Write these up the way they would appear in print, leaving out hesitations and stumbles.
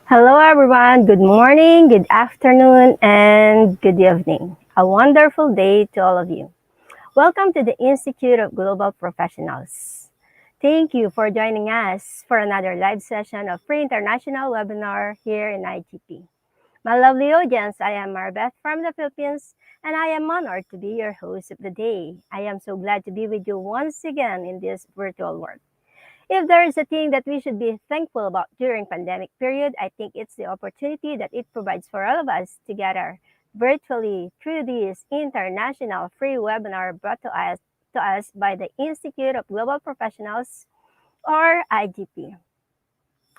Hello, everyone. Good morning, good afternoon, and good evening. A wonderful day to all of you. Welcome to the Institute of Global Professionals. Thank you for joining us for another live session of Free International webinar here in IGP. My lovely audience, I am Marbeth from the Philippines, and I am honored to be your host of the day. I am so glad to be with you once again in this virtual world. If there is a thing that we should be thankful about during pandemic period, I think it's the opportunity that it provides for all of us to gather virtually through this international free webinar brought to us by the Institute of Global Professionals, or IGP.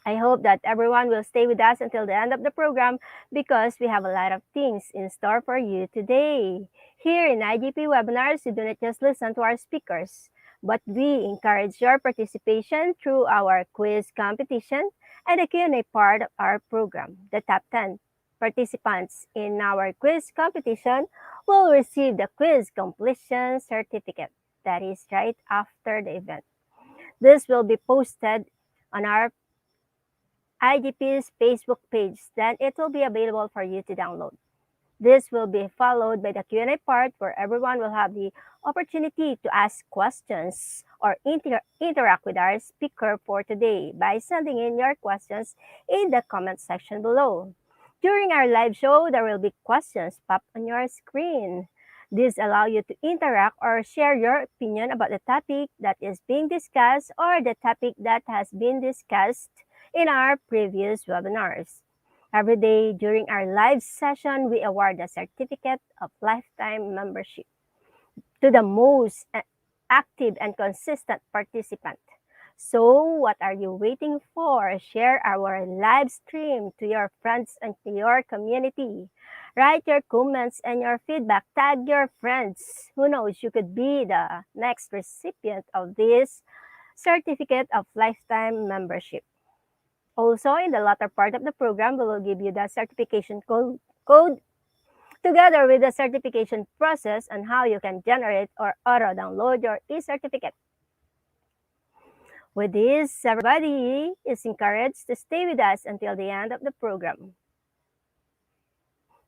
I hope that everyone will stay with us until the end of the program because we have a lot of things in store for you today. Here in IGP webinars, you do not just listen to our speakers, but we encourage your participation through our quiz competition and the Q&A part of our program. The top 10 participants in our quiz competition will receive the quiz completion certificate. That is right after the event. This will be posted on our IGP's Facebook page, then it will be available for you to download. This will be followed by the Q&A part where everyone will have the opportunity to ask questions or interact with our speaker for today by sending in your questions in the comment section below. During our live show, there will be questions pop on your screen. This allow you to interact or share your opinion about the topic that is being discussed or the topic that has been discussed in our previous webinars. Every day during our live session, we award a certificate of lifetime membership to the most active and consistent participant. So what are you waiting for? Share our live stream to your friends and to your community. Write your comments and your feedback. Tag your friends. Who knows, you could be the next recipient of this certificate of lifetime membership. Also, in the latter part of the program, we will give you the certification code together with the certification process on how you can generate or auto-download your e-certificate. With this, everybody is encouraged to stay with us until the end of the program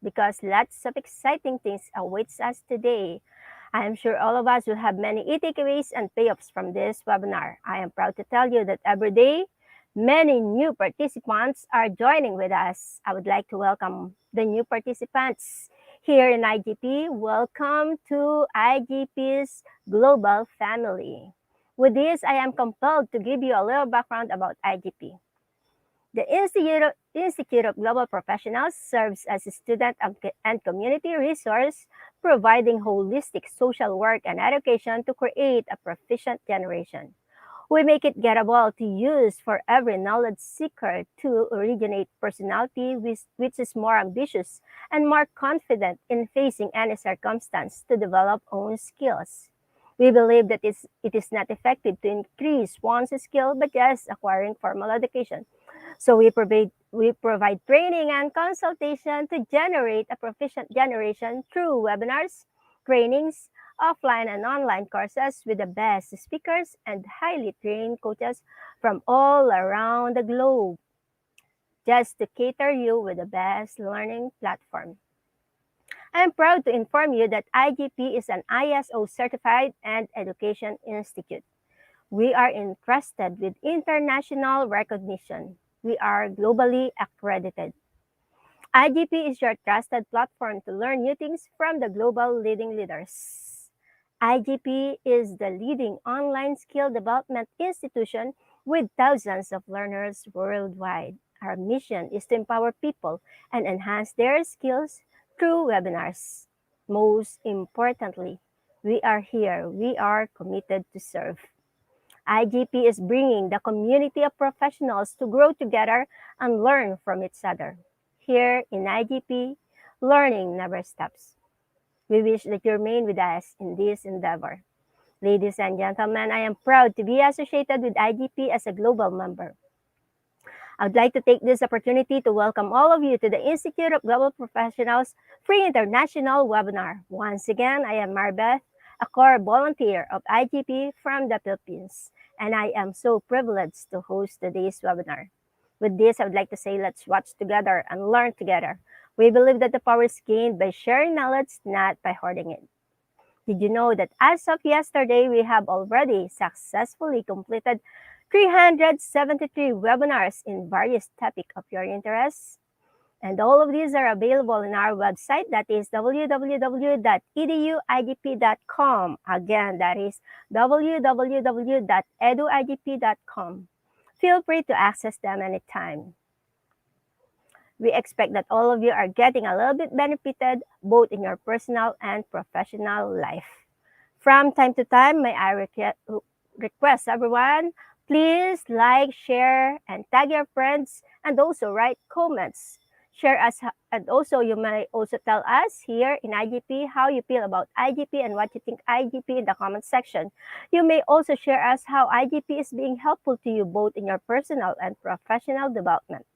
because lots of exciting things awaits us today. I am sure all of us will have many takeaways and payoffs from this webinar. I am proud to tell you that every day, many new participants are joining with us. I would like to welcome the new participants here in IGP. Welcome to IGP's global family. With this, I am compelled to give you a little background about IGP. The Institute of Global Professionals serves as a student and community resource, providing holistic social work and education to create a proficient generation. We make it gettable to use for every knowledge seeker to originate personality which is more ambitious and more confident in facing any circumstance to develop own skills. We believe that it is not effective to increase one's skill but just acquiring formal education. So we provide training and consultation to generate a proficient generation through webinars, trainings, offline and online courses with the best speakers and highly trained coaches from all around the globe, just to cater you with the best learning platform. I am proud to inform you that IGP is an ISO certified and education institute. We are entrusted with international recognition. We are globally accredited. IGP is your trusted platform to learn new things from the global leading leaders. IGP is the leading online skill development institution with thousands of learners worldwide. Our mission is to empower people and enhance their skills through webinars. Most importantly, we are here. We are committed to serve. IGP is bringing the community of professionals to grow together and learn from each other. Here in IGP, learning never stops. We wish that you remain with us in this endeavor. Ladies and gentlemen, I am proud to be associated with IGP as a global member. I would like to take this opportunity to welcome all of you to the Institute of Global Professionals Free International webinar. Once again, I am Marbeth, a core volunteer of IGP from the Philippines, and I am so privileged to host today's webinar. With this, I would like to say let's watch together and learn together. We believe that the power is gained by sharing knowledge, not by hoarding it. Did you know that as of yesterday, we have already successfully completed 373 webinars in various topics of your interest? And all of these are available in our website, that is www.eduigp.com. Again, that is www.eduigp.com. Feel free to access them anytime. We expect that all of you are getting a little bit benefited both in your personal and professional life. From time to time, may I request everyone, please like, share, and tag your friends, and also write comments. Share us, and also you may also tell us here in IGP how you feel about IGP and what you think IGP in the comment section. You may also share us how IGP is being helpful to you both in your personal and professional development.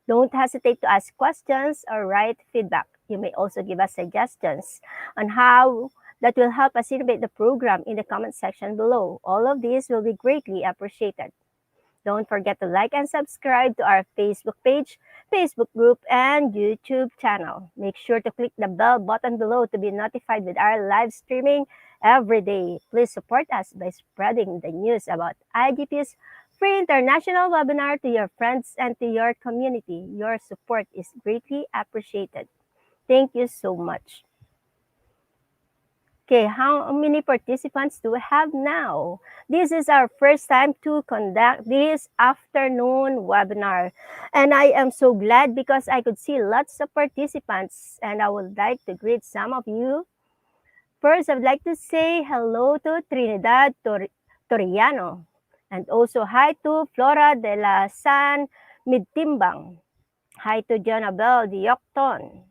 Don't hesitate to ask questions or write feedback. You may also give us suggestions on how that will help us innovate the program in the comment section below. All of these will be greatly appreciated. Don't forget to like and subscribe to our Facebook page, Facebook group, and YouTube channel. Make sure to click the bell button below to be notified with our live streaming every day. Please support us by spreading the news about IGP's free international webinar to your friends and to your community. Your support is greatly appreciated. Thank you so much. Okay, how many participants do we have now? This is our first time to conduct this afternoon webinar. And I am so glad because I could see lots of participants and I would like to greet some of you. First, I would like to say hello to Trinidad Toriano. And also hi to Flora de la San Midtimbang. Hi to Jonabel Diocton.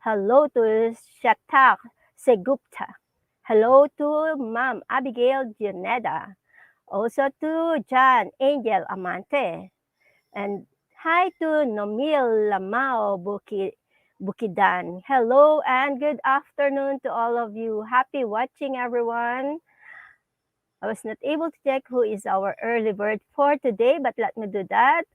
Hello to Shatak Segupta. Hello to Ma'am Abigail Gianeda. Also to John Angel Amante. And hi to Nomil Lamao Bukidan. Hello and good afternoon to all of you. Happy watching, everyone. I was not able to check who is our early bird for today, but let me do that.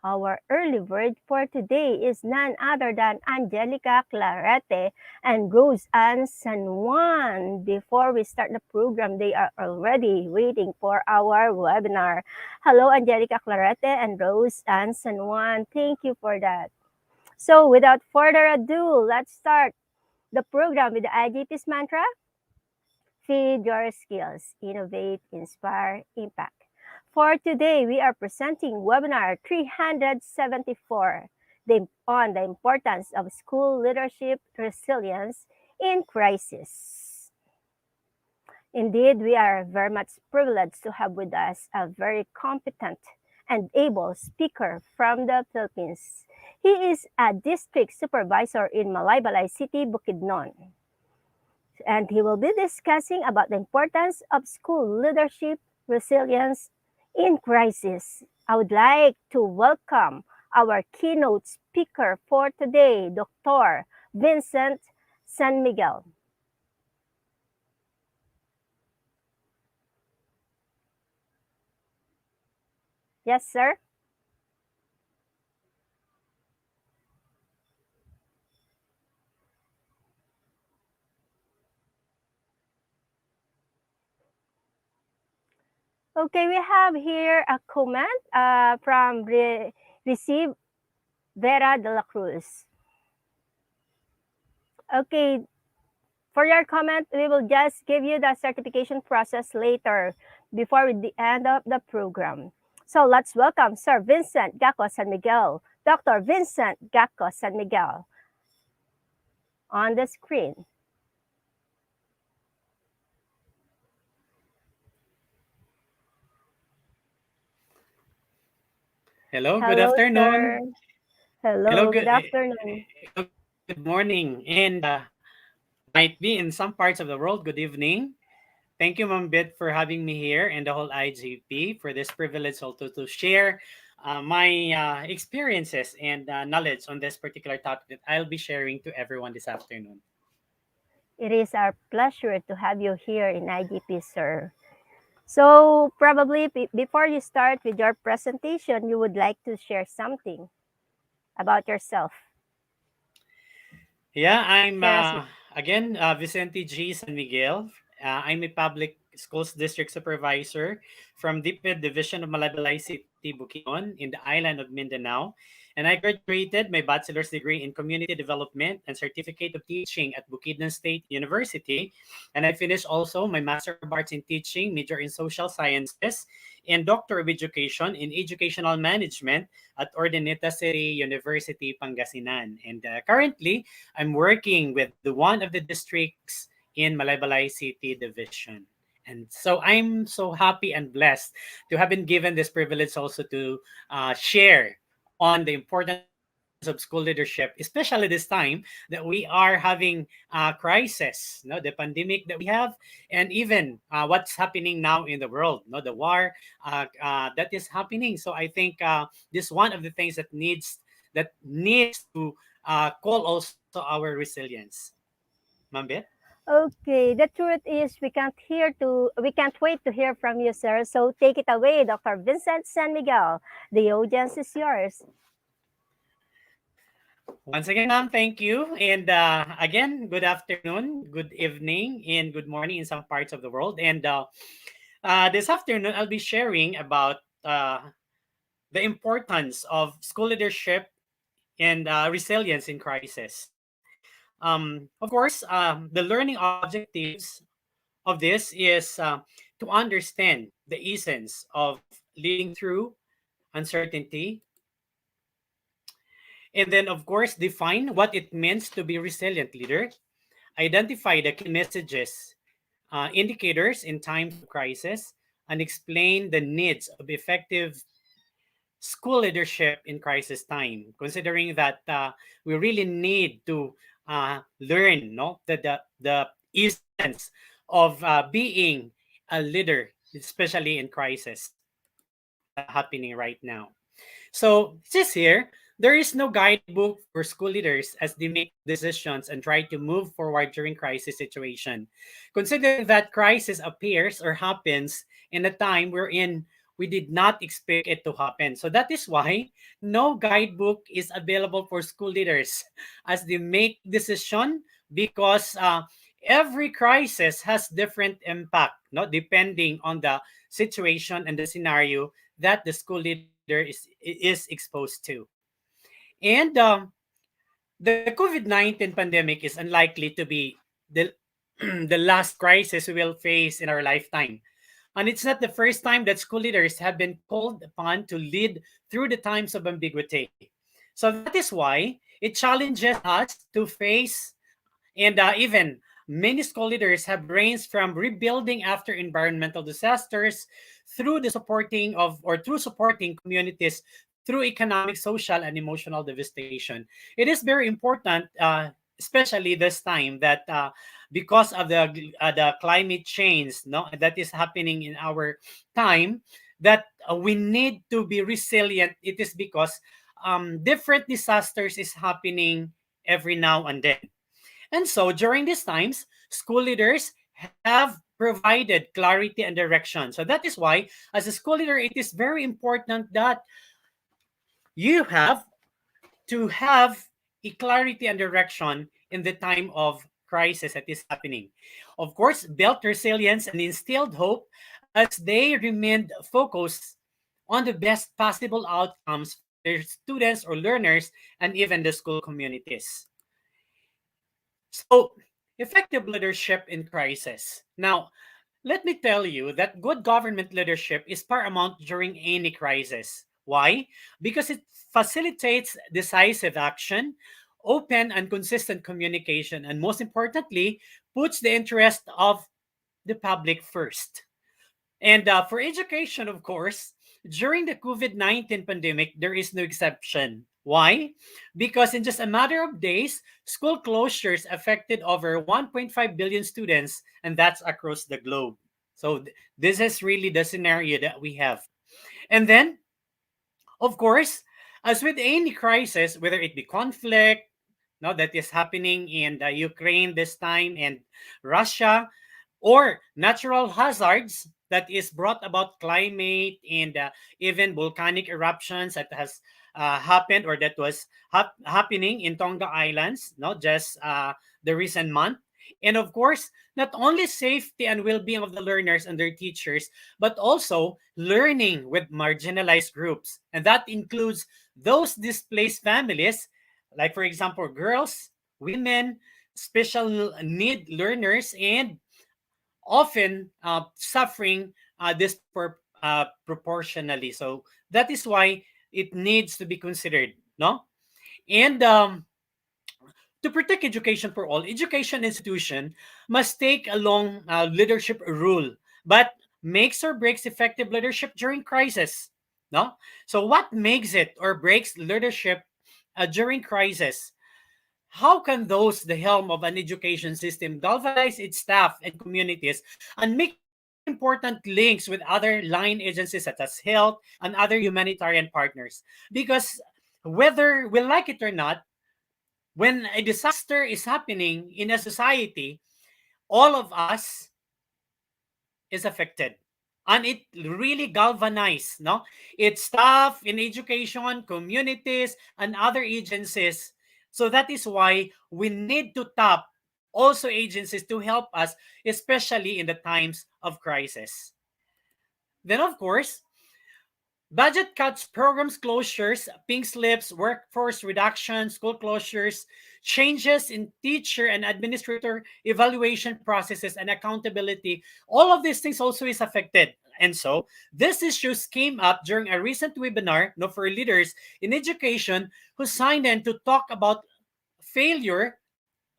Our early bird for today is none other than Angelica Clarete and Rose Ann San Juan. Before we start the program, they are already waiting for our webinar. Hello, Angelica Clarete and Rose Ann San Juan. Thank you for that. So without further ado, let's start the program with the IGP's mantra. Feed your skills, innovate, inspire, impact. For today, we are presenting webinar 374 on the importance of school leadership resilience in crisis. Indeed, we are very much privileged to have with us a very competent and able speaker from the Philippines. He is a district supervisor in Malaybalay City, Bukidnon. And he will be discussing about the importance of school leadership resilience in crisis. I would like to welcome our keynote speaker for today, Dr. Vincent San Miguel. Yes, sir. Okay, we have here a comment from Receive Vera de la Cruz. Okay, for your comment, we will just give you the certification process later before the end of the program. So let's welcome Sir Vincent Gaco San Miguel, Dr. Vincent Gaco San Miguel on the screen. Hello, good afternoon. Sir. Hello, good afternoon. Good morning, and might be in some parts of the world, good evening. Thank you, Ma'am Bit, for having me here and the whole IGP for this privilege also to share my experiences and knowledge on this particular topic that I'll be sharing to everyone this afternoon. It is our pleasure to have you here in IGP, sir. So probably before you start with your presentation, you would like to share something about yourself. Yeah, I'm Share us. again Vicente G. San Miguel. I'm a public schools district supervisor from DepEd Division of Malaybalay City, Bukidnon, in the island of Mindanao. And I graduated my bachelor's degree in community development and certificate of teaching at Bukidnon State University. And I finished also my Master of Arts in Teaching, major in social sciences, and Doctor of Education in Educational Management at Ordineta City University, Pangasinan. And currently, I'm working with the one of the districts in Malaybalay City Division. And so I'm so happy and blessed to have been given this privilege also to share on the importance of school leadership, especially this time that we are having crisis, no, the pandemic that we have, and even what's happening now in the world, no, the war that is happening. So I think this one of the things that needs to call also our resilience. Mambit? Okay, the truth is we can't wait to hear from you, sir. So take it away, Dr. Vincent San Miguel. The audience is yours. Once again, ma'am, thank you. And again, good afternoon, good evening, and good morning in some parts of the world. And this afternoon, I'll be sharing about the importance of school leadership and resilience in crisis. Of course, the learning objectives of this is to understand the essence of leading through uncertainty, and then, of course, define what it means to be resilient leader, identify the key messages, indicators in times of crisis, and explain the needs of effective school leadership in crisis time, considering that we really need to learn no the essence of being a leader, especially in crisis happening right now. So it says here, there is no guidebook for school leaders as they make decisions and try to move forward during crisis situation. Considering that crisis appears or happens in a time wherein we did not expect it to happen. So that is why no guidebook is available for school leaders as they make decision, because every crisis has different impact, no, depending on the situation and the scenario that the school leader is exposed to. And the COVID-19 pandemic is unlikely to be the the last crisis we will face in our lifetime. And it's not the first time that school leaders have been called upon to lead through the times of ambiguity. So that is why it challenges us to face, and even many school leaders have ranged from rebuilding after environmental disasters through the supporting of or through supporting communities through economic, social, and emotional devastation. It is very important, especially this time, that because of the climate change, no, that is happening in our time, that we need to be resilient. It is because different disasters is happening every now and then. And so during these times, school leaders have provided clarity and direction. So that is why, as a school leader, it is very important that you have to have a clarity and direction in the time of crisis that is happening. Of course, built resilience and instilled hope as they remained focused on the best possible outcomes for their students or learners and even the school communities. So, effective leadership in crisis. Now, let me tell you that good government leadership is paramount during any crisis. Why? Because it facilitates decisive action, open and consistent communication, and most importantly, puts the interest of the public first. And for education, of course, during the COVID-19 pandemic, there is no exception. Why? Because in just a matter of days, school closures affected over 1.5 billion students, and that's across the globe. So this is really the scenario that we have. And then, of course, as with any crisis, whether it be conflict, no, that is happening in Ukraine this time and Russia, or natural hazards that is brought about climate and even volcanic eruptions that has happened or that was happening in Tonga Islands, not just the recent month. And of course, not only safety and well-being of the learners and their teachers, but also learning with marginalized groups. And that includes those displaced families, like for example, girls, women, special need learners, and often suffering disproportionately. So that is why it needs to be considered, no? And to protect education for all, education institution must take a long leadership role, but makes or breaks effective leadership during crisis. No, so what makes it or breaks leadership during crisis? How can those the helm of an education system galvanize its staff and communities and make important links with other line agencies such as health and other humanitarian partners? Because whether we like it or not, when a disaster is happening in a society, all of us is affected. And it really galvanized, no? Its staff in education, communities, and other agencies. So that is why we need to tap also agencies to help us, especially in the times of crisis. Then, of course, budget cuts, programs closures, pink slips, workforce reduction, school closures, changes in teacher and administrator evaluation processes and accountability, all of these things also is affected. And so these issues came up during a recent webinar no, for leaders in education who signed in to talk about failure,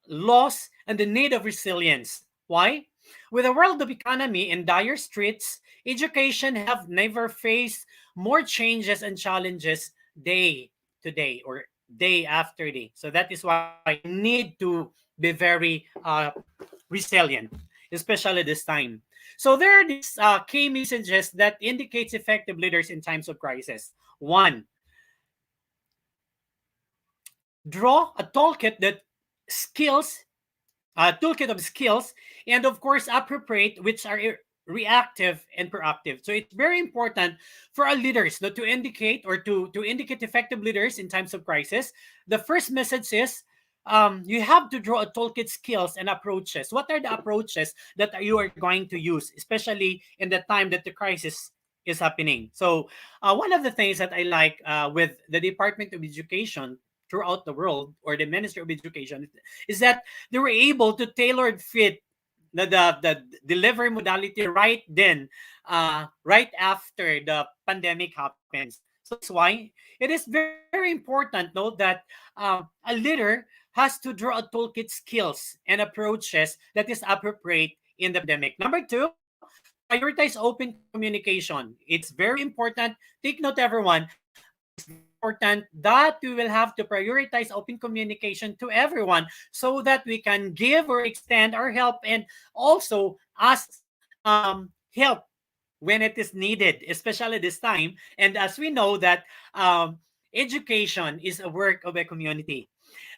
loss, and the need of resilience. Why? With a world of economy in dire straits, education have never faced more changes and challenges day to day or day after day. So that is why we need to be very resilient, especially this time. So there are these key messages that indicates effective leaders in times of crisis. One, draw a skills toolkit of skills, and of course, appropriate, which are reactive and proactive. So it's very important for our leaders no, to indicate or to indicate effective leaders in times of crisis. The first message is you have to draw a toolkit skills and approaches. What are the approaches that you are going to use, especially in the time that the crisis is happening? So one of the things that I like with the Department of Education throughout the world or the Ministry of Education is that they were able to tailor fit the delivery modality right then, right after the pandemic happens. So that's why it is very important, note that a leader has to draw a toolkit skills and approaches that is appropriate in the pandemic. Number two, prioritize open communication. It's very important. Take note, everyone. It's very important that we will have to prioritize open communication to everyone so that we can give or extend our help and also ask help when it is needed, especially this time. And as we know that education is a work of a community.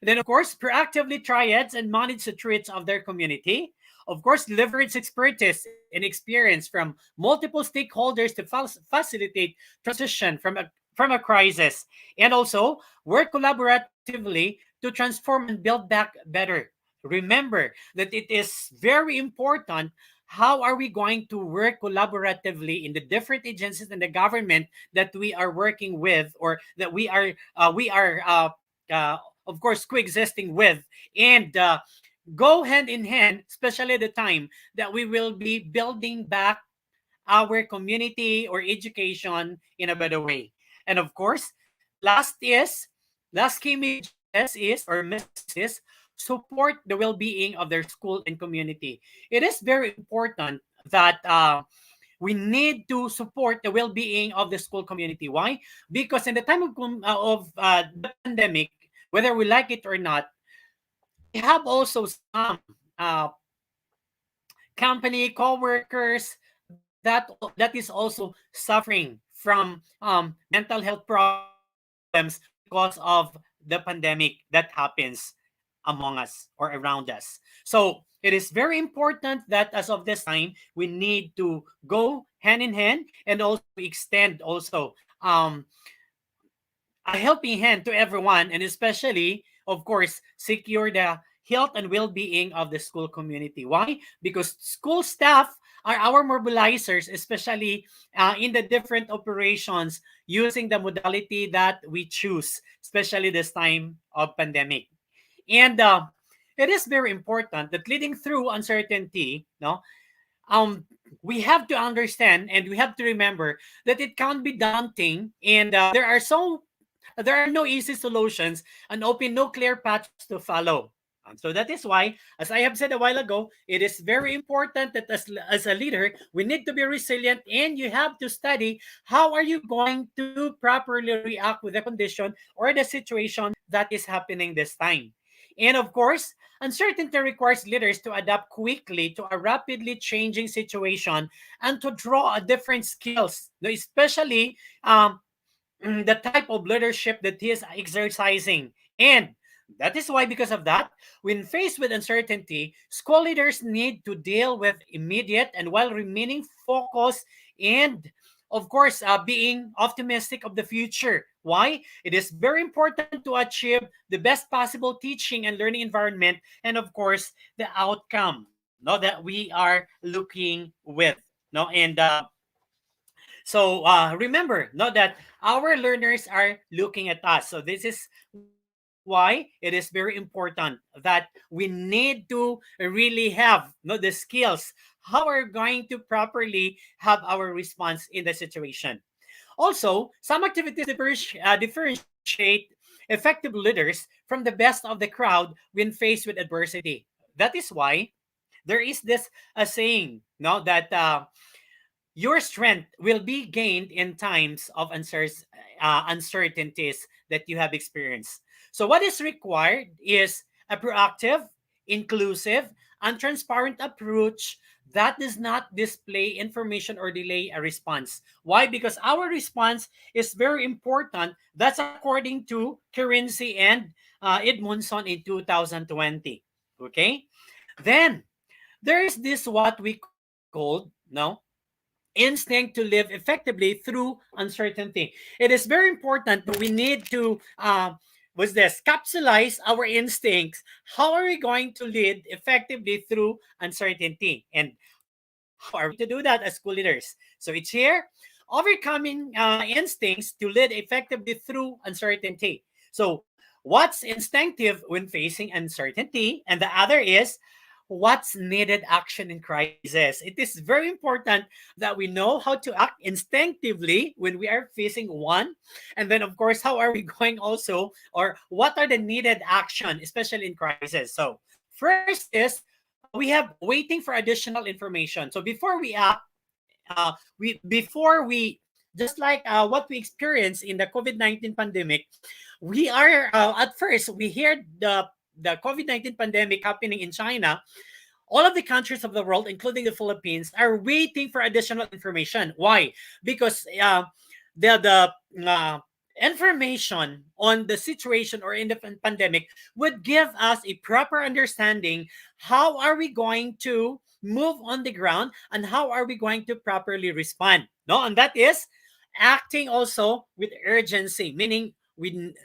Then, of course, proactively triads and manage the threats of their community. Of course, leverage expertise and experience from multiple stakeholders to facilitate transition from a crisis, and also work collaboratively to transform and build back better. Remember that it is very important how are we going to work collaboratively in the different agencies in the government that we are working with or that we are of course coexisting with, and go hand in hand, especially at the time that we will be building back our community or education in a better way. And of course, last key messages is or message is support the well-being of their school and community. It is very important that we need to support the well-being of the school community. Why? Because in the time of the pandemic, whether we like it or not, we have also some company co-workers that is also suffering from mental health problems because of the pandemic that happens among us or around us. So it is very important that as of this time, we need to go hand in hand and also extend also a helping hand to everyone, and especially, of course, secure the health and well-being of the school community. Why? Because school staff are our mobilizers, especially in the different operations using the modality that we choose, especially this time of pandemic. And it is very important that leading through uncertainty, no, um, we have to understand and we have to remember that it can be daunting, and there are no easy solutions and open no clear paths to follow. So that is why, as I have said a while ago, it is very important that as a leader, we need to be resilient, and you have to study how are you going to properly react with the condition or the situation that is happening this time. And of course, uncertainty requires leaders to adapt quickly to a rapidly changing situation and to draw a different skills, especially the type of leadership that he is exercising. And that is why, because of that, when faced with uncertainty, school leaders need to deal with immediate and while remaining focused and, of course, being optimistic of the future. Why? It is very important to achieve the best possible teaching and learning environment, and of course, the outcome, no, that we are looking with. No, and so remember, no, that our learners are looking at us. So this is why it is very important that we need to really have, no, the skills how we're going to properly have our response in the situation. Also, some activities differentiate effective leaders from the best of the crowd when faced with adversity. That is why there is this saying, no, that your strength will be gained in times of uncertainties that you have experienced. So, what is required is a proactive, inclusive, and transparent approach that does not display information or delay a response. Why? Because our response is very important. That's according to Currency and Edmondson in 2020. Okay? Then, there is this what we called, no, instinct to live effectively through uncertainty. It is very important that we need to was this capsulize our instincts. How are we going to lead effectively through uncertainty? And how are we going to do that as school leaders? So it's here, overcoming instincts to lead effectively through uncertainty. So what's instinctive when facing uncertainty? And the other is what's needed action in crisis. It is very important that we know how to act instinctively when we are facing one. And then, of course, how are we going also, or what are the needed action, especially in crisis? So, first is we have waiting for additional information. So, before we act, before we, just like what we experienced in the COVID-19 pandemic, we are, at first, we heard the COVID-19 pandemic happening in China. All of the countries of the world, including the Philippines, are waiting for additional information. Why? Because the information on the situation or in the pandemic would give us a proper understanding how are we going to move on the ground and how are we going to properly respond. No, and that is acting also with urgency, meaning we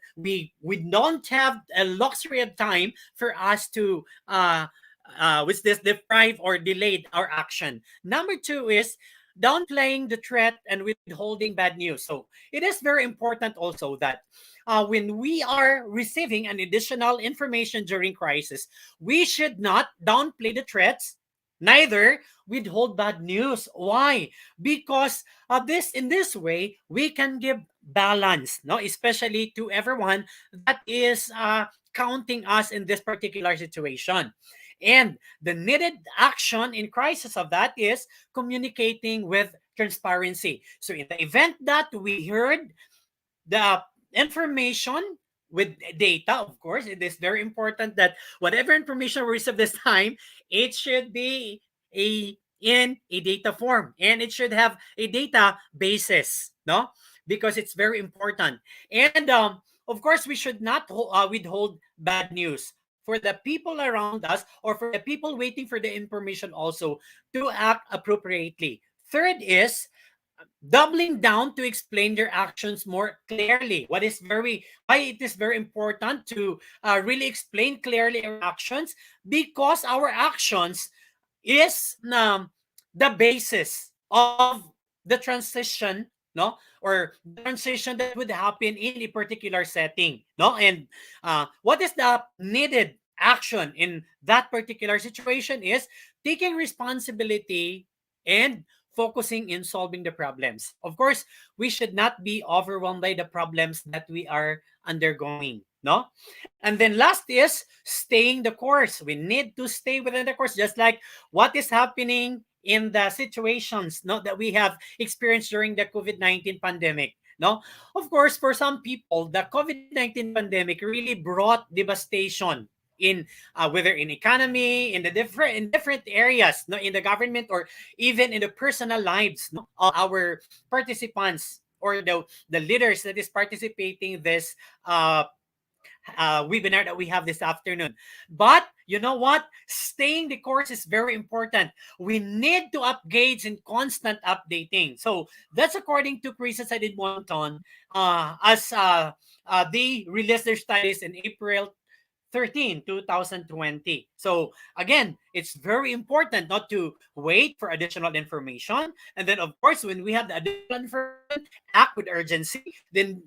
don't have a luxury of time for us to with this deprive or delayed our action. Number two is downplaying the threat and withholding bad news. So it is very important also that when we are receiving an additional information during crisis, we should not downplay the threats, neither withhold bad news. Why? Because this in this way we can give balance, no, especially to everyone that is counting us in this particular situation. And the needed action in crisis of that is communicating with transparency. So in the event that we heard the information with data, of course, it is very important that whatever information we receive this time, it should be in a data form, and it should have a data basis, no, because it's very important. And of course, we should not withhold bad news. for the people around us or for the people waiting for the information also to act appropriately. Third is doubling down to explain their actions more clearly. Why it is very important to really explain clearly our actions, because our actions is the basis of the transition, no, or the transition that would happen in a particular setting, no. And what is the needed action in that particular situation is taking responsibility and focusing in solving the problems. Of course, we should not be overwhelmed by the problems that we are undergoing, no. And then last is staying the course. We need to stay within the course, just like what is happening in the situations, no, that we have experienced during the COVID-19 pandemic. No, of course, for some people, the COVID-19 pandemic really brought devastation in whether in economy, in the different areas, no, in the government, or even in the personal lives, no, of our participants or the leaders that is participating this webinar that we have this afternoon. But you know what? Staying the course is very important. We need to upgrade and constant updating. So that's according to Chris and Edmonton, as they released their studies in April 13, 2020. So again, it's very important not to wait for additional information. And then, of course, when we have the additional information, act with urgency. Then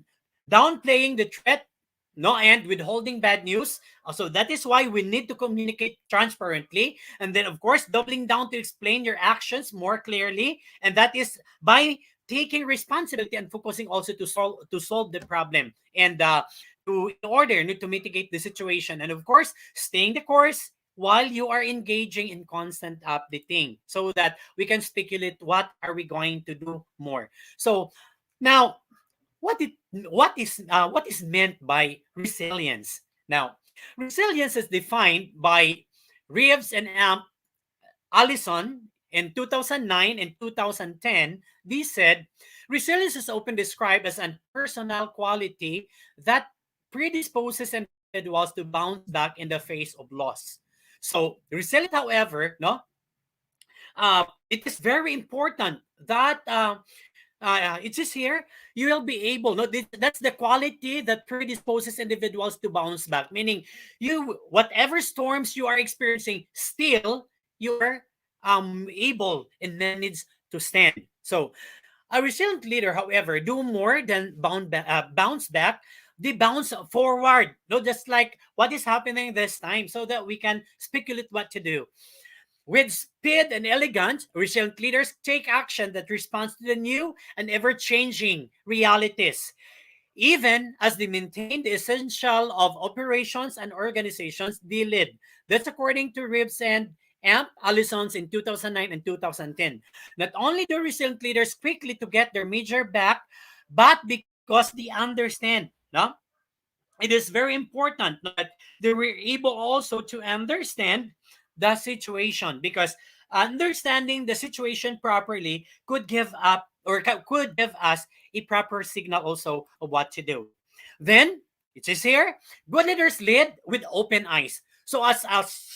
downplaying the threat, no, and withholding bad news. So that is why we need to communicate transparently. And then, of course, doubling down to explain your actions more clearly. And that is by taking responsibility and focusing also to solve the problem. And to in order to mitigate the situation, and of course staying the course while you are engaging in constant updating, so that we can speculate what are we going to do more. So now, what is meant by resilience? Now, resilience is defined by Reeves and Allison in 2009 and 2010. They said resilience is often described as a personal quality that predisposes individuals to bounce back in the face of loss. So resilient, however, no, it is very important that it says here you will be able. No, that's the quality that predisposes individuals to bounce back. Meaning, whatever storms you are experiencing, still you are able and manage to stand. So a resilient leader, however, do more than bounce back. They bounce forward, no, just like what is happening this time, so that we can speculate what to do. With speed and elegance, resilient leaders take action that responds to the new and ever-changing realities, even as they maintain the essential of operations and organizations they lead. That's according to Reeves and Allison's in 2009 and 2010. Not only do resilient leaders quickly to get their major back, but because they understand, no? It is very important that they were able also to understand the situation, because understanding the situation properly could give up or could give us a proper signal also of what to do. Then it says here, good leaders lead with open eyes. So as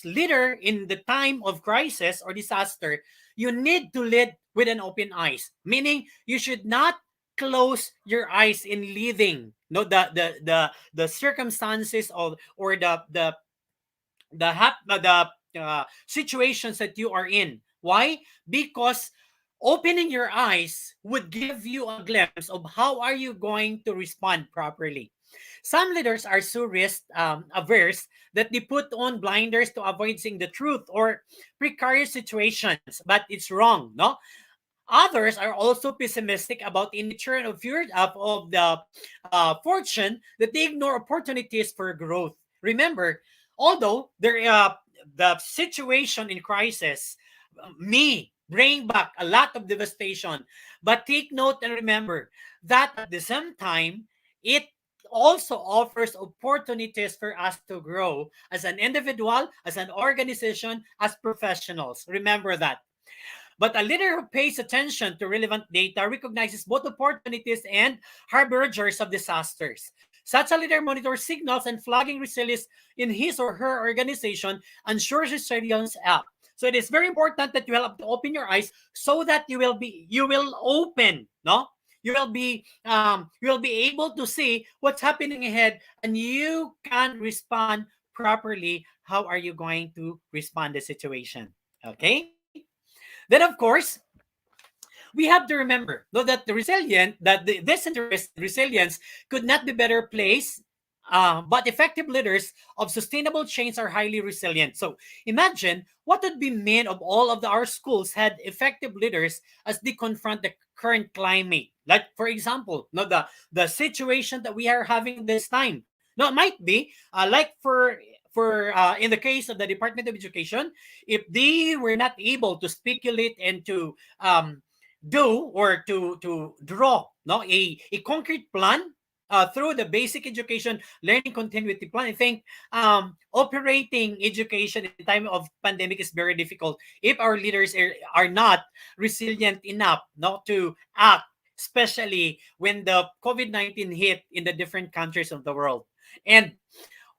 leader in the time of crisis or disaster, you need to lead with an open eyes. Meaning you should not close your eyes in leading. No, the circumstances of or the situations that you are in. Why? Because opening your eyes would give you a glimpse of how are you going to respond properly. Some leaders are so risk averse that they put on blinders to avoid seeing the truth or precarious situations, but it's wrong, no? Others are also pessimistic about the nature of fear of the fortune, that they ignore opportunities for growth. Remember, although the situation in crisis may bring back a lot of devastation, but take note and remember that at the same time, it also offers opportunities for us to grow as an individual, as an organization, as professionals. Remember that. But a leader who pays attention to relevant data recognizes both opportunities and harbingers of disasters. Such a leader monitors signals and flagging resilience in his or her organization ensures resilience up. So it is very important that you will have to open your eyes so that you will open, no? You will be able to see what's happening ahead, and you can respond properly. How are you going to respond to the situation? Okay. Then of course we have to remember though that the resilient that this interest and resilience could not be better placed, but effective leaders of sustainable change are highly resilient. So imagine what would be mean of all of our schools had effective leaders as they confront the current climate. Like for example, no, the situation that we are having this time. No, it might be like for in the case of the Department of Education, if they were not able to speculate and to do or to draw no a concrete plan through the basic education learning continuity plan. I think operating education in time of pandemic is very difficult if our leaders are not resilient enough not to act, especially when the COVID-19 hit in the different countries of the world. And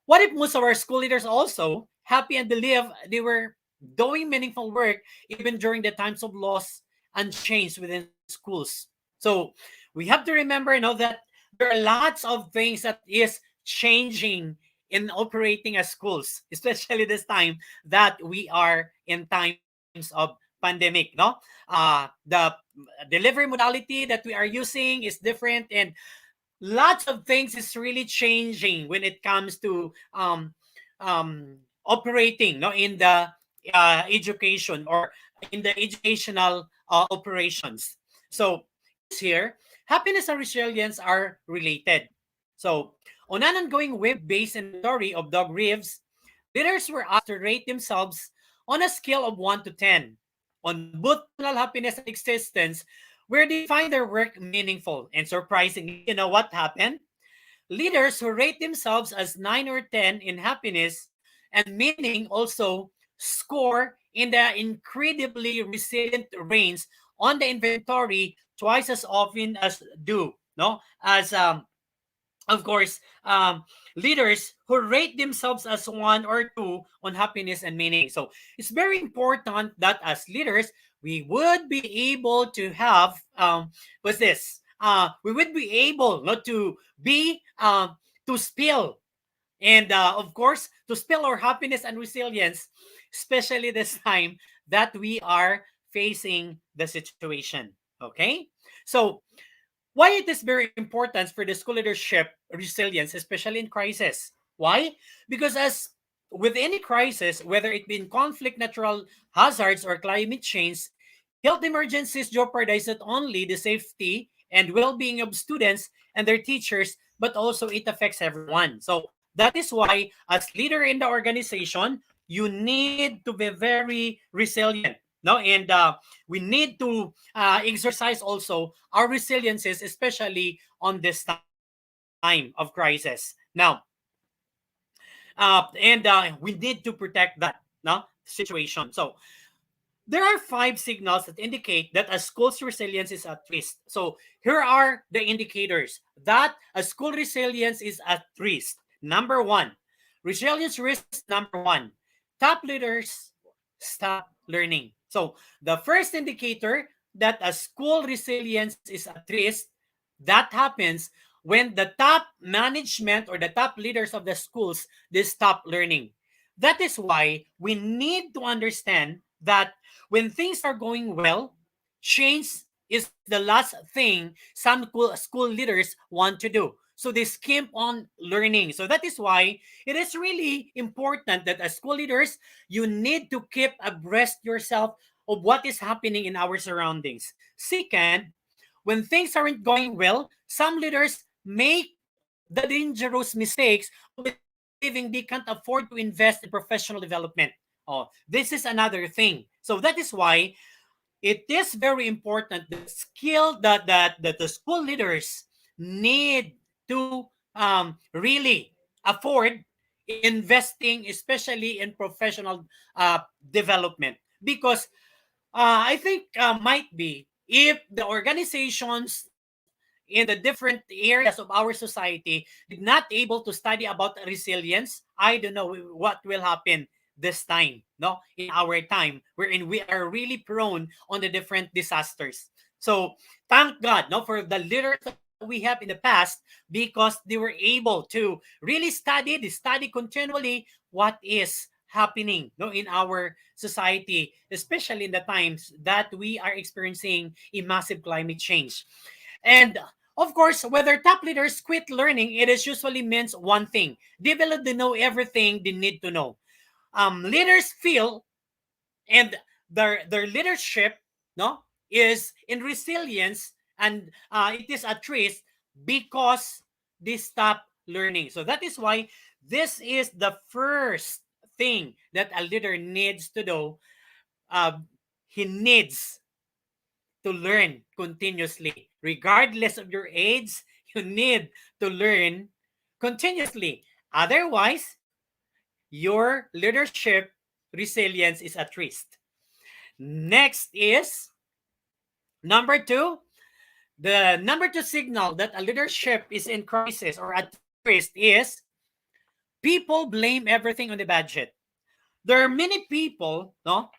what if most of our school leaders also happy and believe they were doing meaningful work even during the times of loss and change within schools? So we have to remember, that there are lots of things that is changing in operating as schools, especially this time that we are in times of pandemic. No, the delivery modality that we are using is different, and lots of things is really changing when it comes to operating no in the education or in the educational operations. So it says here happiness and resilience are related. So on an ongoing web-based inventory of dog reeves, leaders were asked to rate themselves on a scale of 1 to 10 on both personal happiness and existence, where they find their work meaningful. And surprisingly, you know what happened? Leaders who rate themselves as 9 or 10 in happiness and meaning also score in the incredibly resilient range on the inventory twice as often as do. No, as of course, leaders who rate themselves as 1 or 2 on happiness and meaning. So it's very important that as leaders, we would be able to have what's this? We would be able not to be to spill and of course to spill our happiness and resilience, especially this time that we are facing the situation. Okay, so why it is very important for the school leadership resilience, especially in crisis. Why? Because as with any crisis, whether it be in conflict, natural hazards, or climate change, health emergencies jeopardize not only the safety and well-being of students and their teachers, but also it affects everyone. So that is why, as leader in the organization, you need to be very resilient. No, and we need to exercise also our resiliences, especially on this time of crisis. Now, and we need to protect that situation. So there are 5 signals that indicate that a school's resilience is at risk. So here are the indicators that a school resilience is at risk. Number one, resilience risk number one, top leaders stop learning. So the first indicator that a school resilience is at risk, that happens when the top management or the top leaders of the schools, they stop learning. That is why we need to understand that when things are going well, change is the last thing some school leaders want to do. So they skimp on learning. So that is why it is really important that as school leaders, you need to keep abreast yourself of what is happening in our surroundings. Second, when things aren't going well, some leaders make the dangerous mistakes of believing they can't afford to invest in professional development. Oh, this is another thing. So that is why it is very important the skill that the school leaders need to really afford investing, especially in professional development. Because I think might be if the organizations in the different areas of our society did not able to study about resilience, I don't know what will happen this time, no, in our time, wherein we are really prone on the different disasters. So thank God, no, for the leaders that we have in the past, because they were able to really study, they study continually what is happening, no, in our society, especially in the times that we are experiencing a massive climate change. And of course, whether top leaders quit learning, it is usually means one thing: they will know everything they need to know. Leaders feel, and their leadership, no, is in resilience, and it is at risk because they stop learning. So that is why this is the first thing that a leader needs to do. uh, he needs to learn continuously. Regardless of your age, you need to learn continuously. Otherwise, your leadership resilience is at risk. Next is number two. The number two signal that a leadership is in crisis or at risk is people blame everything on the budget. There are many people, no,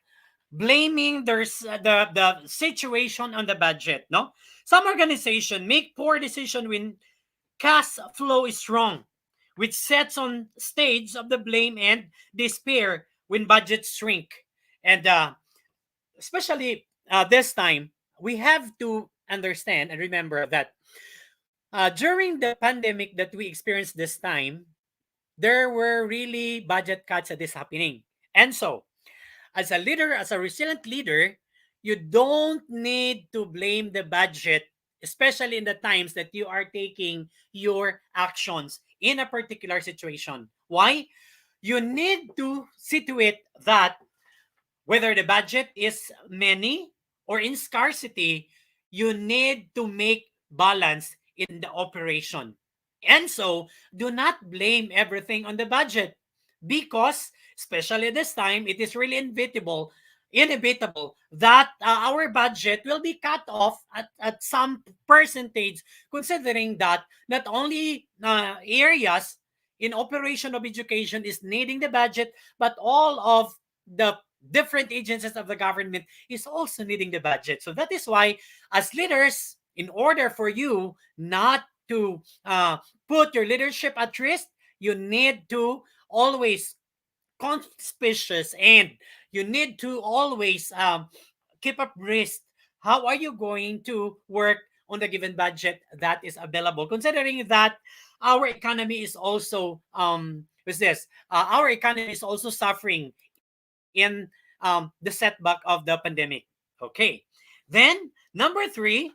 blaming the situation on the budget. No, some organization make poor decision when cash flow is wrong, which sets on stage of the blame and despair when budgets shrink. And especially this time, we have to understand and remember that during the pandemic that we experienced this time, there were really budget cuts that is happening. And so, as a leader, as a resilient leader, you don't need to blame the budget, especially in the times that you are taking your actions in a particular situation. Why? You need to situate that whether the budget is many or in scarcity, you need to make balance in the operation. And so, do not blame everything on the budget, because, especially this time, it is really inevitable that our budget will be cut off at some percentage, considering that not only areas in operation of education is needing the budget, but all of the different agencies of the government is also needing the budget. So that is why, as leaders, in order for you not to put your leadership at risk, you need to always conspicuous, and you need to always keep abreast. How are you going to work on the given budget that is available, considering that our economy is also what's this our economy is also suffering in the setback of the pandemic. Okay, then number three,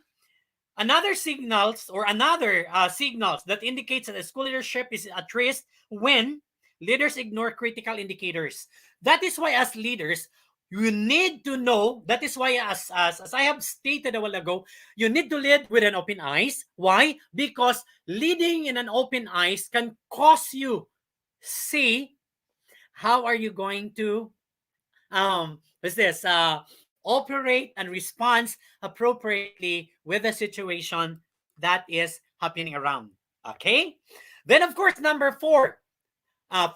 another signals or another signals that indicates that a school leadership is at risk when leaders ignore critical indicators. That is why, as leaders, you need to know. That is why, as I have stated a while ago, you need to lead with an open eyes. Why? Because leading in an open eyes can cause you see how are you going to what's this operate and respond appropriately with the situation that is happening around. Okay, then of course number four,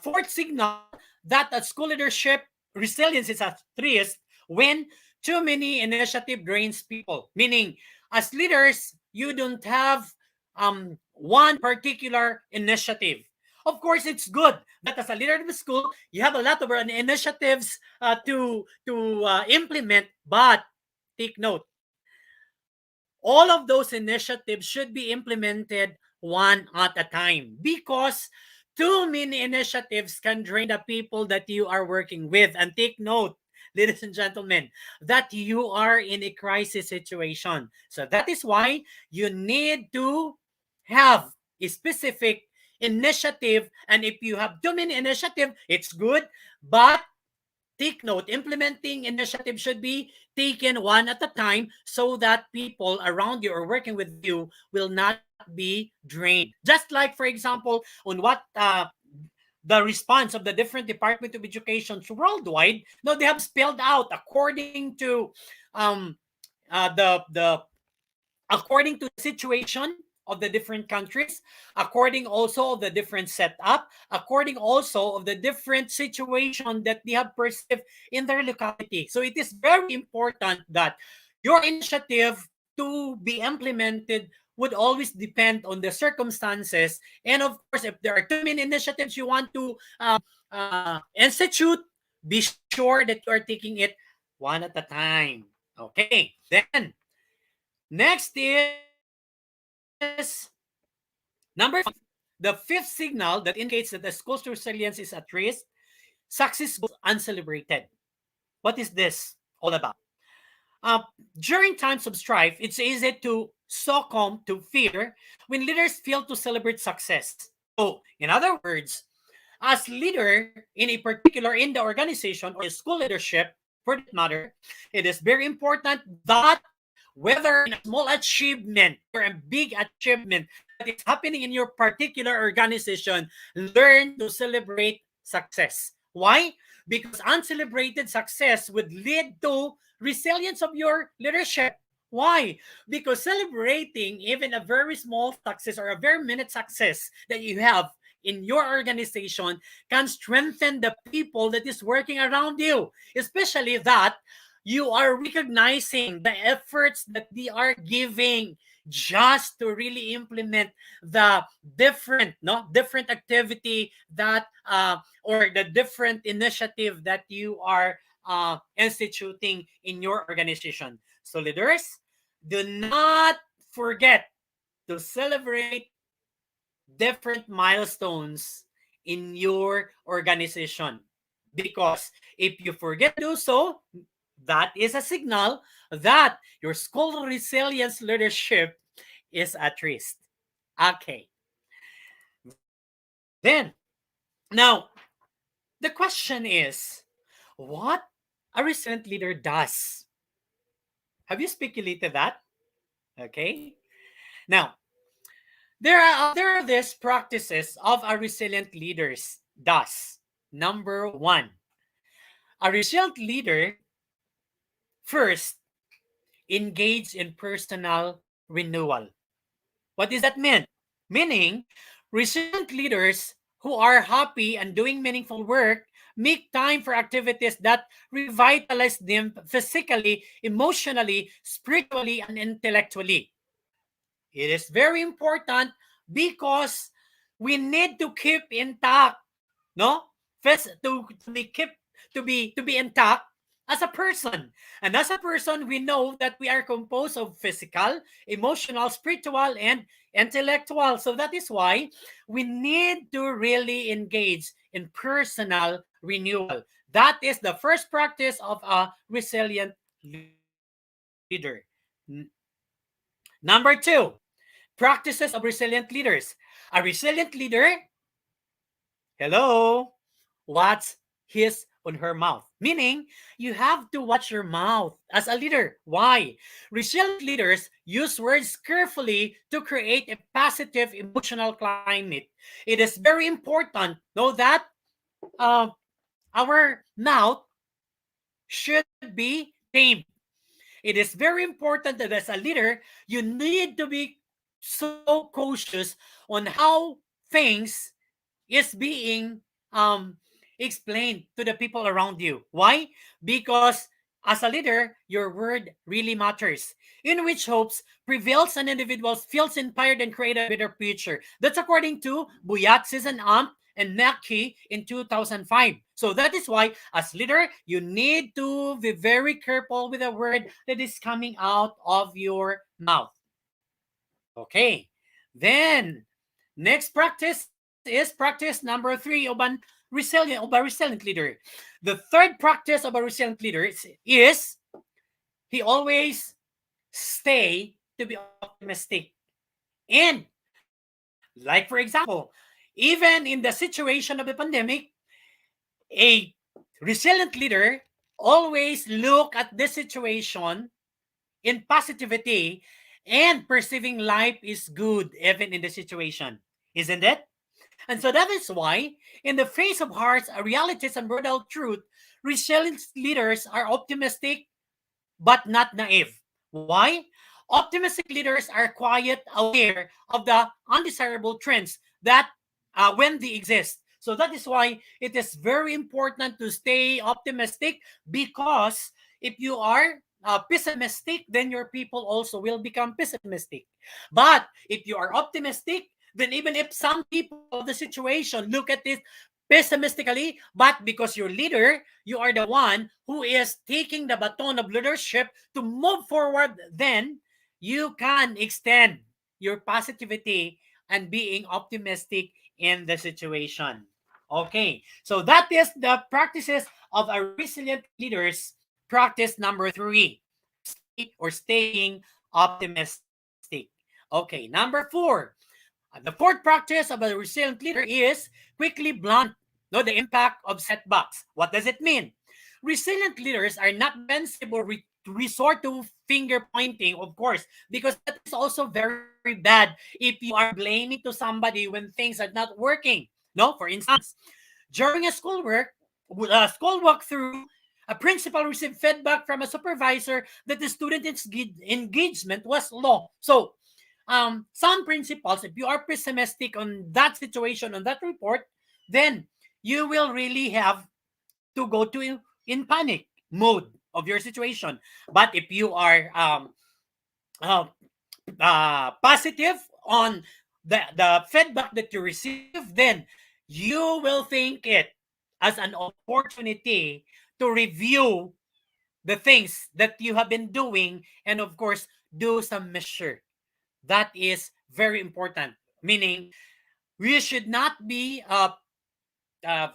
fourth signal that a school leadership resilience is at risk when too many initiative drains people. Meaning, as leaders, you don't have one particular initiative. Of course, it's good that as a leader of the school, you have a lot of initiatives to implement. But take note, all of those initiatives should be implemented one at a time, because too many initiatives can drain the people that you are working with. And take note, ladies and gentlemen, that you are in a crisis situation. So that is why you need to have a specific initiative. And if you have too many initiatives, it's good, but take note, implementing initiative should be taken one at a time so that people around you or working with you will not be drained. Just like, for example, on what the response of the different Department of Education worldwide. No, they have spelled out according to um, the according to the situation, of the different countries, according also of the different setup, according also of the different situation that they have perceived in their locality. So it is very important that your initiative to be implemented would always depend on the circumstances. And of course, if there are too many initiatives you want to institute, be sure that you are taking it one at a time. Okay, then next is number 5. The fifth signal that indicates that the school's resilience is at risk: success goes uncelebrated. What is this all about? Uh, During times of strife, it's easy to succumb to fear when leaders fail to celebrate success. So, in other words, as leader in a particular in the organization or school leadership, for that matter, it is very important that whether in a small achievement or a big achievement that is happening in your particular organization, learn to celebrate success. Why? Because uncelebrated success would lead to resilience of your leadership. Why? Because celebrating even a very small success or a very minute success that you have in your organization can strengthen the people that is working around you, especially that you are recognizing the efforts that they are giving just to really implement the different activity that or the different initiative that you are instituting in your organization. So leaders, do not forget to celebrate different milestones in your organization, because if you forget to do so, that is a signal that your school resilience leadership is at risk. Okay. Then, now, the question is, what a resilient leader does. Have you speculated that? Okay. Now, there are these practices of a resilient leaders does. Number one, a resilient leader first engage in personal renewal. What does that mean? Meaning, resilient leaders who are happy and doing meaningful work make time for activities that revitalize them physically, emotionally, spiritually, and intellectually. It is very important because we need to keep intact, no? First, to be intact as a person. And as a person, we know that we are composed of physical, emotional, spiritual, and intellectual. So that is why we need to really engage in personal renewal. That is the first practice of a resilient leader. Number 2, practices of resilient leaders. A resilient leader, hello, what's his on her mouth? Meaning, you have to watch your mouth as a leader. Why? Resilient leaders use words carefully to create a positive emotional climate. It is very important, know that uh, our mouth should be tamed. It is very important that as a leader, you need to be so cautious on how things is being explained to the people around you. Why? Because as a leader, your word really matters. In which hopes prevails and individuals feels inspired and create a better future. That's according to Buyat, Season Amp, and Naki in 2005. So that is why, as leader, you need to be very careful with the word that is coming out of your mouth. Okay. Then next practice is practice number 3 of a resilient leader. The third practice of a resilient leader is he always stay to be optimistic. And like for example, even in the situation of the pandemic, a resilient leader always look at this situation in positivity and perceiving life is good even in the situation. Isn't it? And so that is why, in the face of harsh realities and brutal truth, resilient leaders are optimistic but not naive. Why? Optimistic leaders are quiet, aware of the undesirable trends that when they exist. So that is why it is very important to stay optimistic, because if you are pessimistic, then your people also will become pessimistic. But if you are optimistic, then even if some people of the situation look at this pessimistically, but because you're leader, you are the one who is taking the baton of leadership to move forward, then you can extend your positivity and being optimistic in the situation. Okay, so that is the practices of a resilient leaders. Practice number 3, staying optimistic. Okay, number 4, the fourth practice of a resilient leader is quickly blunt no, the impact of setbacks. What does it mean? Resilient leaders are not defensive or resort to finger pointing, of course, because that is also very bad if you are blaming to somebody when things are not working. No, for instance, during a school walkthrough, a principal received feedback from a supervisor that the student engagement was low. So some principals, if you are pessimistic on that situation, on that report, then you will really have to go to in panic mode of your situation. But if you are uh, positive on the feedback that you receive, then you will think it as an opportunity to review the things that you have been doing, and of course do some measure. That is very important, meaning we should not be uh,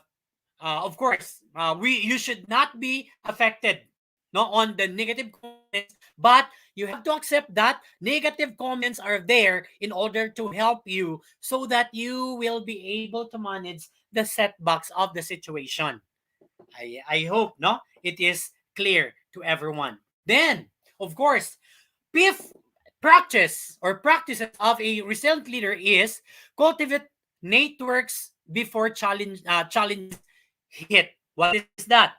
of course we you should not be affected no on the negative comments, but you have to accept that negative comments are there in order to help you so that you will be able to manage the setbacks of the situation. I hope no it is clear to everyone. Then of course, fifth practice or practices of a resilient leader is cultivate networks before challenges hit. What is that?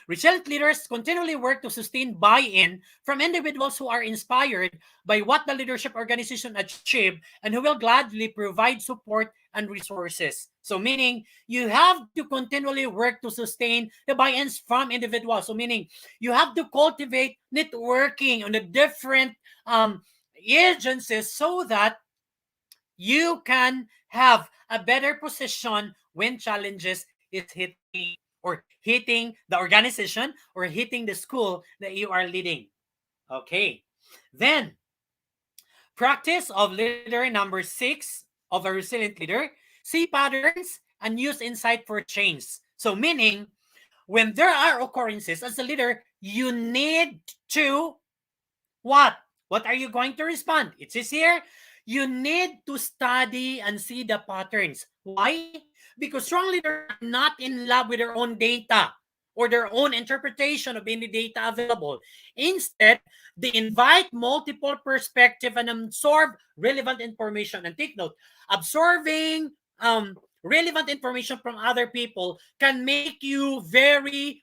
Resilient leaders continually work to sustain buy-in from individuals who are inspired by what the leadership organization achieved and who will gladly provide support and resources. So meaning you have to continually work to sustain the buy-ins from individuals. So meaning you have to cultivate networking on the different agencies so that you can have a better position when challenges is hitting or hitting the organization or hitting the school that you are leading. Okay. Then practice of leader number 6 of a resilient leader, see patterns and use insight for change. So meaning when there are occurrences as a leader, you need to what? What are you going to respond? It says here, you need to study and see the patterns. Why? Because strong leaders are not in love with their own data or their own interpretation of any data available. Instead, they invite multiple perspective and absorb relevant information. And take note, absorbing relevant information from other people can make you very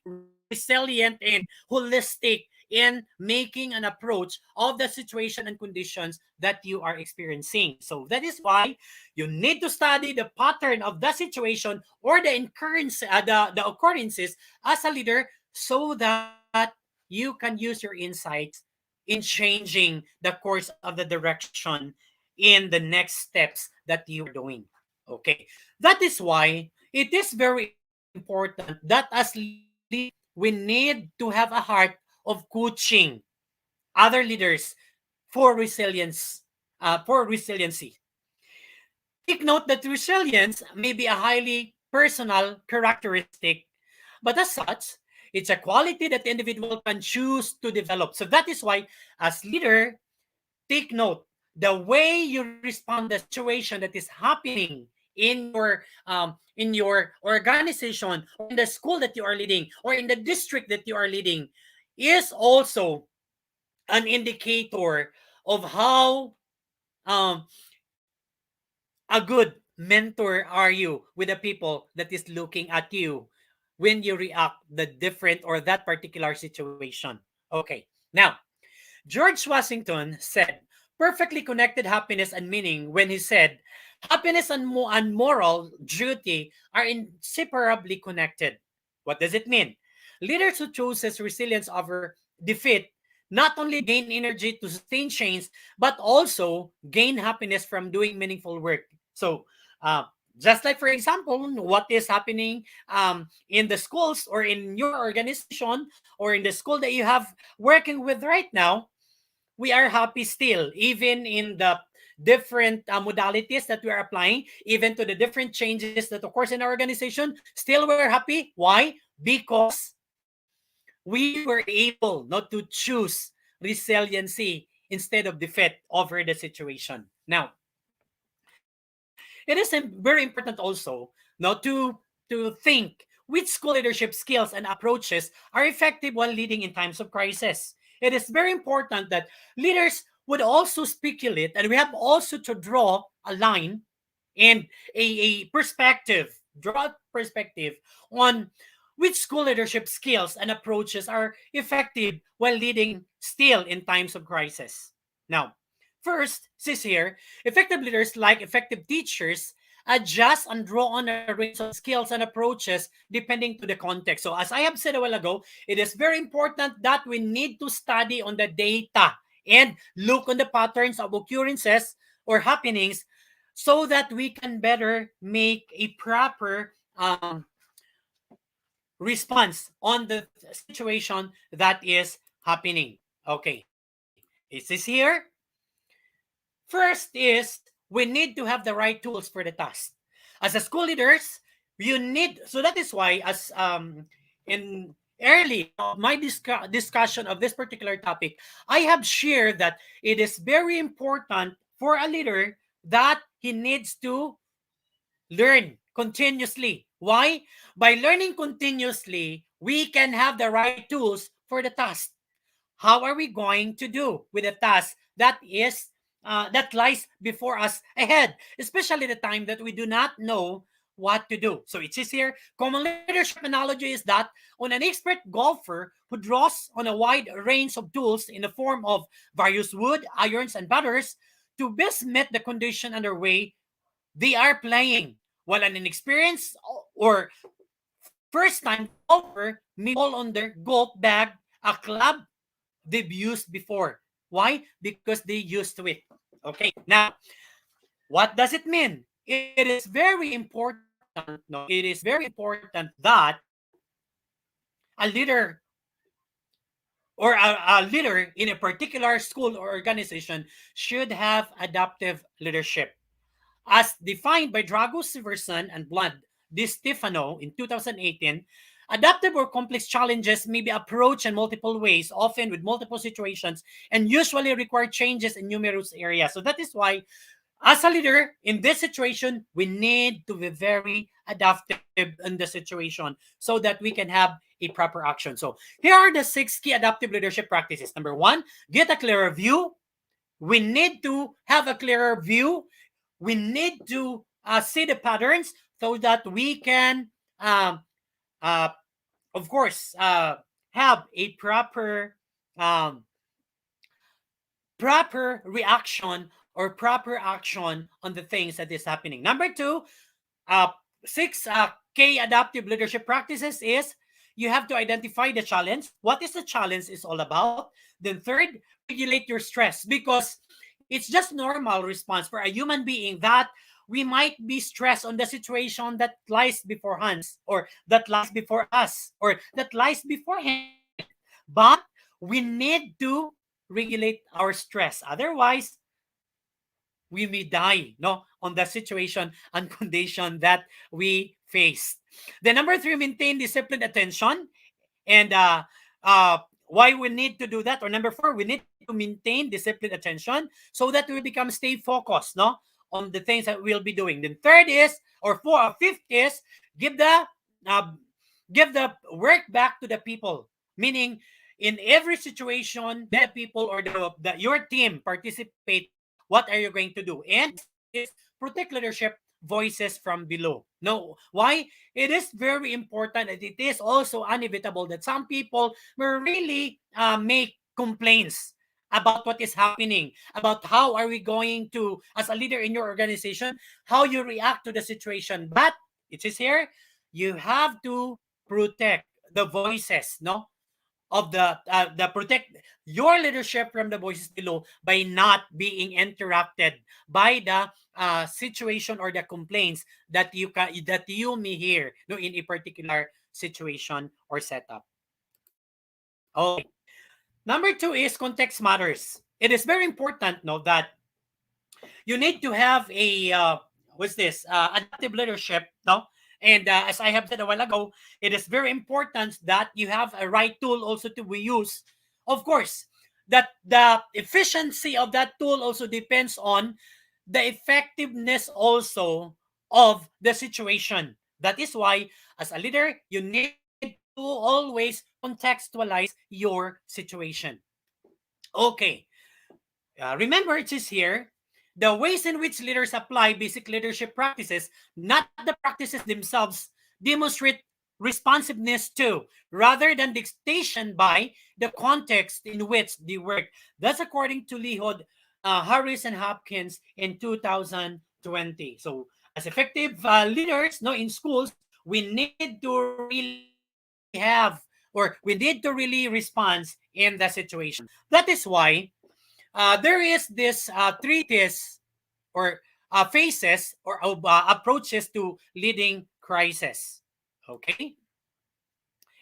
resilient and holistic in making an approach of the situation and conditions that you are experiencing. So that is why you need to study the pattern of the situation or the occurrences as a leader so that you can use your insights in changing the course of the direction in the next steps that you are doing. Okay. That is why it is very important that as leaders, we need to have a heart of coaching other leaders for resiliency. Take note that resilience may be a highly personal characteristic, but as such, it's a quality that the individual can choose to develop. So that is why, as leader, take note the way you respond to the situation that is happening in your organization or in the school that you are leading or in the district that you are leading is also an indicator of how um, a good mentor are you with the people that is looking at you when you react the different or that particular situation. Okay, now George Washington said perfectly connected happiness and meaning when he said, happiness and moral duty are inseparably connected. What does it mean? Leaders who chooses resilience over defeat not only gain energy to sustain change, but also gain happiness from doing meaningful work. So, uh, just like for example, what is happening in the schools or in your organization or in the school that you have working with right now, we are happy still, even in the different modalities that we are applying, even to the different changes that occurs in our organization. Still, we're happy. Why? Because we were able not to choose resiliency instead of defeat over the situation. Now, it is very important also not to think which school leadership skills and approaches are effective while leading in times of crisis. It is very important that leaders would also speculate, and we have also to draw a line and a perspective, draw a perspective on which school leadership skills and approaches are effective while leading still in times of crisis. Now, first, says here, effective leaders, like effective teachers, adjust and draw on a range of skills and approaches depending to the context. So, as I have said a while ago, it is very important that we need to study on the data and look on the patterns of occurrences or happenings so that we can better make a proper response on the situation that is happening. Okay, is this here? First is we need to have the right tools for the task. As a school leaders, you need, so that is why as in early my discussion of this particular topic, I have shared that it is very important for a leader that he needs to learn continuously. Why? By learning continuously, we can have the right tools for the task. How are we going to do with a task that lies before us ahead, especially the time that we do not know what to do? So it says here, common leadership analogy is that on an expert golfer who draws on a wide range of tools in the form of various wood, irons, and batters to best meet the condition underway they are playing, while an inexperienced or first time golfer may fall on their golf bag, a club they've used before. Why? Because they used to it. Okay. Now, what does it mean? It is very important. No, it is very important that a leader or a leader in a particular school or organization should have adaptive leadership. As defined by Drago Siverson and Blood Di Stefano in 2018, adaptive or complex challenges may be approached in multiple ways, often with multiple situations, and usually require changes in numerous areas. So that is why, as a leader in this situation, we need to be very adaptive in the situation so that we can have a proper action. So here are the 6 key adaptive leadership practices. Number 1, get a clearer view. We need to have a clearer view. We need to see the patterns so that we can, uh, of course, have a um, proper reaction or proper action on the things that is happening. Number 2, uh, 6 K adaptive leadership practices is you have to identify the challenge. What is the challenge is all about. Then third, regulate your stress, because it's just normal response for a human being that we might be stressed on the situation that lies before us or that lies before us or that lies beforehand. But we need to regulate our stress. Otherwise, we may die no on the situation and condition that we face. The number 3, maintain disciplined attention. And why we need to do that, or number 4, we need to maintain disciplined attention so that we become stay focused no on the things that we'll be doing. Then third is, or fifth is, give the uh, give the work back to the people, meaning in every situation the people or the your team participate, what are you going to do? And is protect leadership voices from below. No, why? It is very important, and it is also inevitable that some people will really make complaints about what is happening, about how are we going to, as a leader in your organization, how you react to the situation. But it is here, you have to protect the voices, no, of the protect your leadership from the voices below by not being interrupted by the situation or the complaints that you may hear, no, in a particular situation or setup. Okay. Number two is context matters. It is very important, no, that you need to have a what's this adaptive leadership, no. And as I have said a while ago, it is very important that you have a right tool also to be used. Of course, that the efficiency of that tool also depends on the effectiveness also of the situation. That is why, as a leader, you need to always contextualize your situation. Okay. Remember, it is here the ways in which leaders apply basic leadership practices, not the practices themselves, demonstrate responsiveness to, rather than dictation by the context in which they work. That's according to Lehod, Harris, and Hopkins in 2020. So, as effective leaders, no, in schools, we need to really have, or we need to really respond in the situation. That is why there is this treatise or phases or approaches to leading crisis. Okay,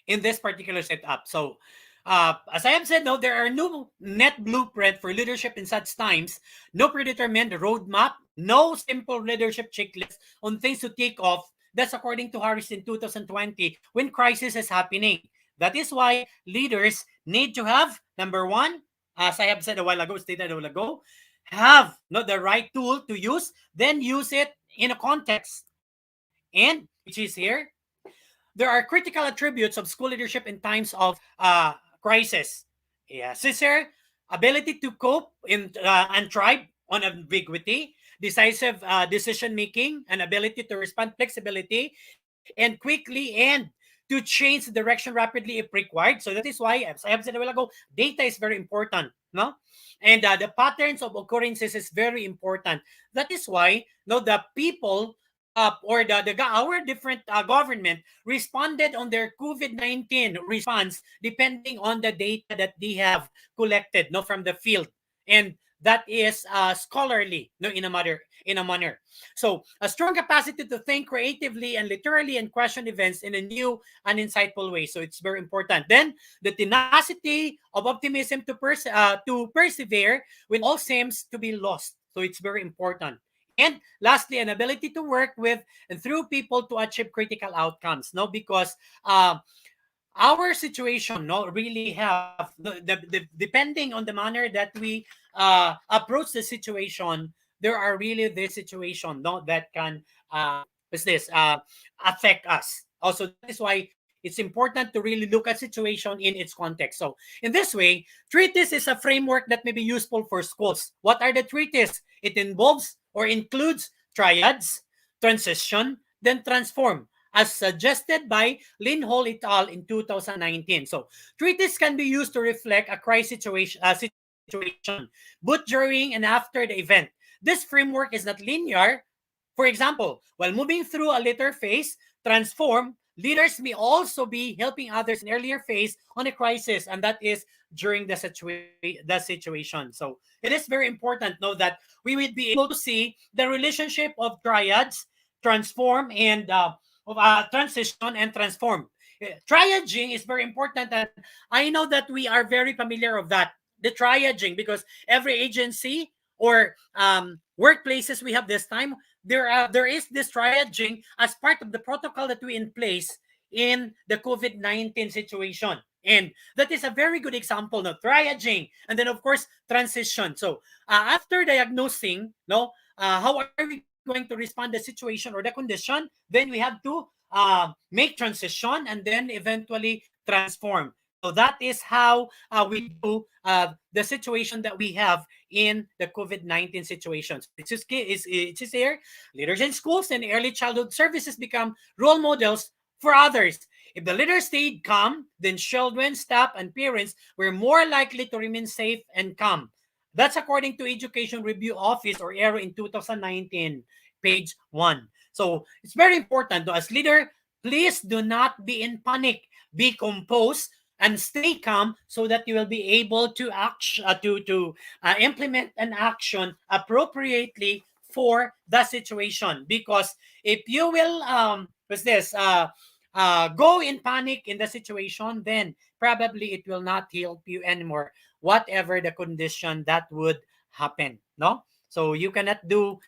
in this particular setup. So, as I have said, no, there are no net blueprint for leadership in such times, no predetermined roadmap, no simple leadership checklist on things to take off. That's according to Harris in 2020 when crisis is happening. That is why leaders need to have, number one, as I have said a while ago, stated a while ago, have not the right tool to use, then use it in a context. And which is here, there are critical attributes of school leadership in times of crisis. Yeah, Cesar, ability to cope in and thrive on ambiguity, decisive decision making, and ability to respond flexibility and quickly and to change the direction rapidly if required. So that is why, as I have said a while ago, data is very important, no? And the patterns of occurrences is very important. That is why, no, the people or our different government responded on their COVID-19 response depending on the data that they have collected, no, from the field. And that is scholarly, no, in a manner. So a strong capacity to think creatively and literally and question events in a new and insightful way. So it's very important. Then the tenacity of optimism to persevere when all seems to be lost. So it's very important. And lastly, an ability to work with and through people to achieve critical outcomes. No, because our situation, no, really have depending on the manner that we approach the situation, there are really this situation, no, that can what's this affect us. Also, that is why it's important to really look at situation in its context. So in this way, treatise is a framework that may be useful for schools. What are the treatise? It involves or includes triads, transition, then transform, as suggested by Lin Hall et al. In 2019. So, treatise can be used to reflect a crisis situation, both during and after the event. This framework is not linear. For example, while moving through a later phase, transform, leaders may also be helping others in earlier phase on a crisis, and that is during the situation. So it is very important, know that we would be able to see the relationship of triads, transform, and of transition and transform. Triaging is very important, and I know that we are very familiar of that. The triaging, because every agency or workplaces we have this time, there is this triaging as part of the protocol that we in place in the COVID-19 situation. And that is a very good example, no, triaging, and then of course transition. So after diagnosing, no, how are we going to respond to the situation or the condition? Then we have to make transition and then eventually transform. So that is how we do the situation that we have in the COVID-19 situation. So it is here, leaders in schools and early childhood services become role models for others. If the leader stayed calm, then children, staff, and parents were more likely to remain safe and calm. That's according to Education Review Office or ERO in 2019, page 1. So it's very important to as leader, please do not be in panic. Be composed and stay calm so that you will be able to implement an action appropriately for the situation. Because if you will what's this go in panic in the situation, then probably it will not help you anymore, whatever the condition that would happen. No, so you cannot do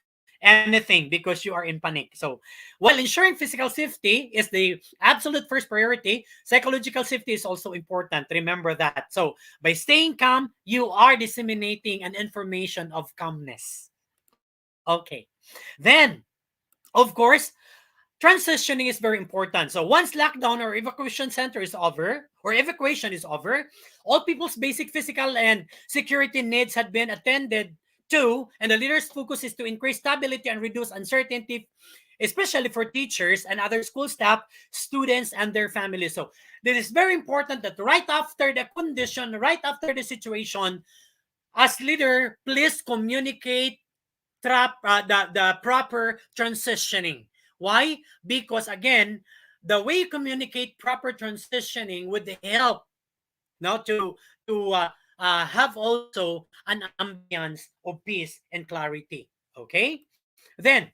anything because you are in panic. So while ensuring physical safety is the absolute first priority, psychological safety is also important. Remember that. So by staying calm, you are disseminating an information of calmness. Okay. Then, of course, transitioning is very important. So once lockdown or evacuation center is over, or evacuation is over, all people's basic physical and security needs had been attended to, and the leader's focus is to increase stability and reduce uncertainty, especially for teachers and other school staff, students, and their families. So it is very important that right after the condition, right after the situation, as leader, please communicate the proper transitioning. Why? Because again, the way you communicate proper transitioning would help now to have also an ambience of peace and clarity. Okay? Then,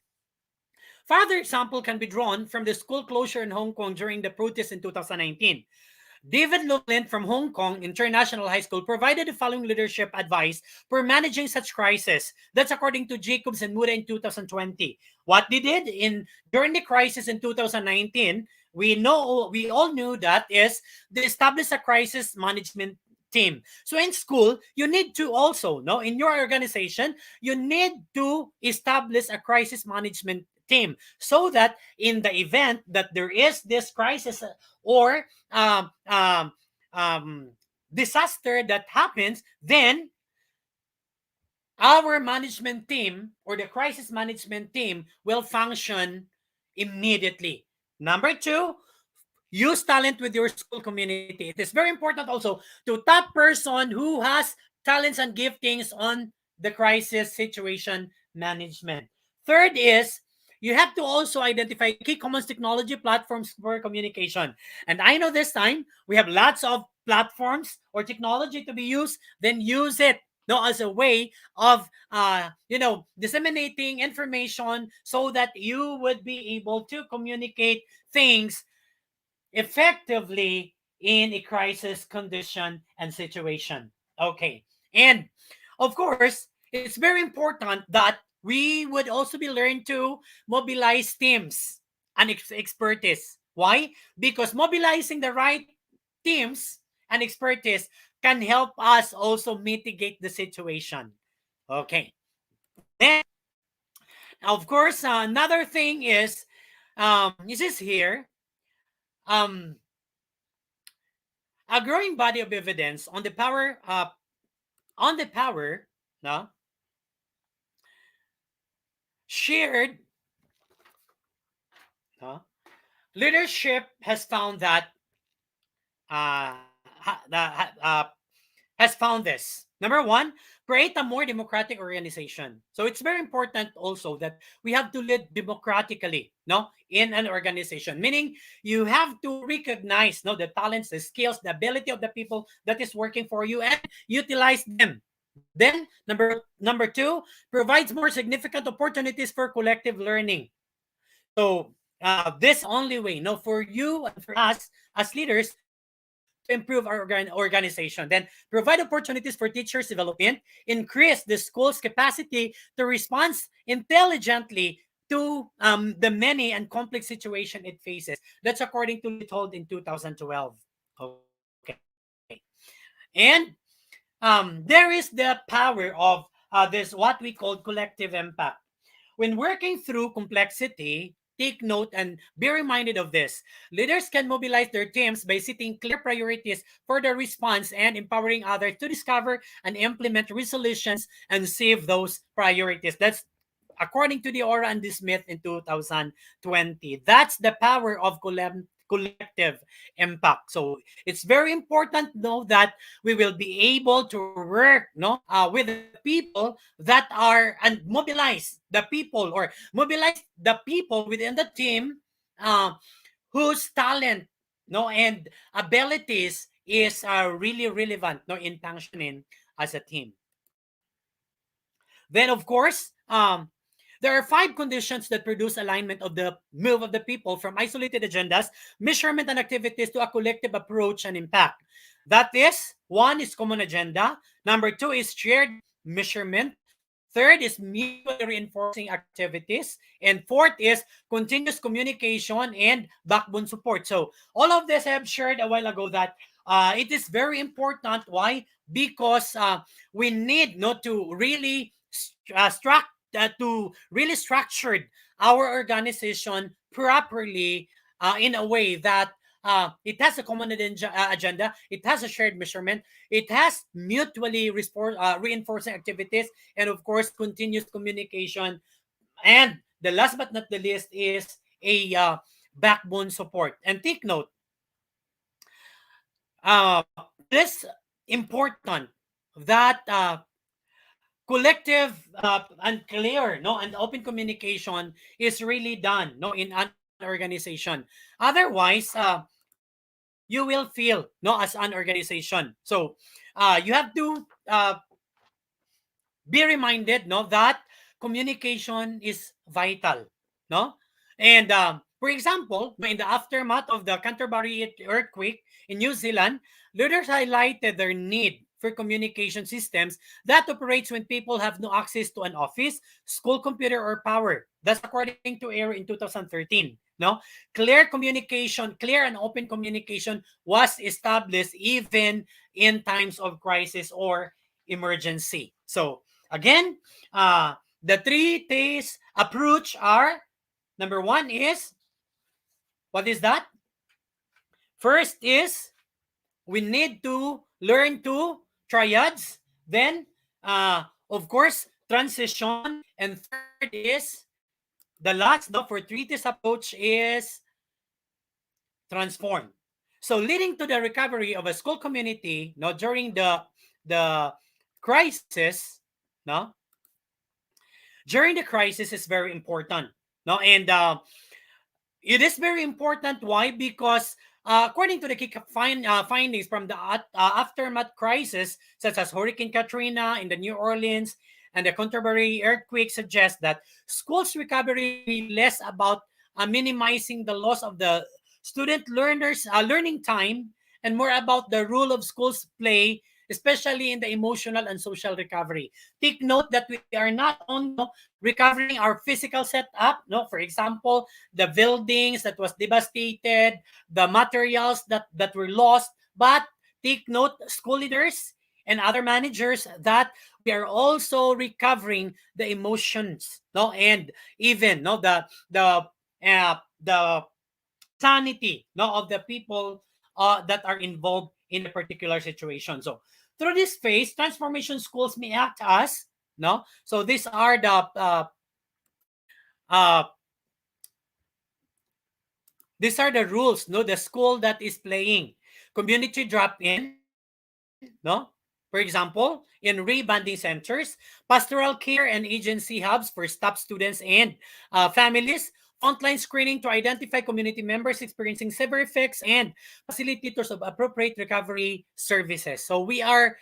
further example can be drawn from the school closure in Hong Kong during the protests in 2019. David Lublin from Hong Kong International High School provided the following leadership advice for managing such crisis. That's according to Jacobs and Muda in 2020. What they did in during the crisis in 2019, we all knew that is they established a crisis management team. So in school, you need to also, no, in your organization, you need to establish a crisis management team so that in the event that there is this crisis or um, um, um, disaster that happens, then our management team or the crisis management team will function immediately. Number two, use talent with your school community. It is very important also to top person who has talents and giftings on the crisis situation management. Third is you have to also identify key commons technology platforms for communication. And I know this time we have lots of platforms or technology to be used, then use it, no, as a way of disseminating information so that you would be able to communicate things effectively in a crisis condition and situation. Okay. And of course, it's very important that we would also be learned to mobilize teams and expertise. Why? Because mobilizing the right teams and expertise can help us also mitigate the situation. Okay. Then, of course, another thing is this here. Um, a growing body of evidence on the power no, shared no, leadership has found that has found this. Number one, create a more democratic organization. So it's very important also that we have to lead democratically, no, in an organization. Meaning you have to recognize, no, the talents, the skills, the ability of the people that is working for you and utilize them. Then number two, provides more significant opportunities for collective learning. So this only way, no, for you and for us as leaders to improve our organization. Then provide opportunities for teachers' development, increase the school's capacity to respond intelligently to the many and complex situation it faces. That's according to Lithold in 2012. Okay. And there is the power of this, what we call collective impact. When working through complexity, take note and be reminded of this. Leaders can mobilize their teams by setting clear priorities for the response and empowering others to discover and implement resolutions and save those priorities. That's according to the Ora and the Smith in 2020. That's the power of collective impact. So it's very important, know that we will be able to work, with the people that are, and mobilize the people, or mobilize the people within the team, uh, whose talent, and abilities is really relevant, in functioning as a team. Then, of course, there are five conditions that produce alignment of the move of the people from isolated agendas, measurement, and activities to a collective approach and impact. That is, one is common agenda. Number two is shared measurement. Third is mutually reinforcing activities. And fourth is continuous communication and backbone support. So all of this I have shared a while ago that it is very important. Why? Because we need not to really to really structured our organization properly, in a way that it has a common agenda, it has a shared measurement, it has mutually reinforcing activities, and of course, continuous communication. And the last but not the least is a backbone support. And take note, it is important that collective and clear, and open communication is really done, in an organization. Otherwise, you will feel, as an organization. So you have to be reminded, that communication is vital, no. And for example, in the aftermath of the Canterbury earthquake in New Zealand, leaders highlighted their need for communication systems that operates when people have no access to an office, school computer, or power. That's according to AIR in 2013. No, clear and open communication was established even in times of crisis or emergency. So again, the 3 T's approach are: number one is, what is that? First is, we need to learn to triads. Then, of course, transition. And third is, the last, for 3 T's approach is transform. So leading to the recovery of a school community, during the crisis, no, during the crisis is very important. No, and it is very important. Why? Because according to the key findings from the aftermath crisis, such as Hurricane Katrina in the New Orleans and the Canterbury earthquake, suggest that schools recovery will be less about minimizing the loss of the student learners learning time, and more about the role of schools play, especially in the emotional and social recovery. Take note that we are not only recovering our physical setup, for example, the buildings that was devastated, the materials that were lost, but take note, school leaders and other managers, that we are also recovering the emotions, and even the sanity, of the people that are involved in a particular situation. So through this phase, transformation schools may act as, so these are uh, the rules, the school that is playing community drop-in, for example, in rebanding centers, pastoral care and agency hubs for staff, students, and families, frontline screening to identify community members experiencing severe effects, and facilitators of appropriate recovery services. So we are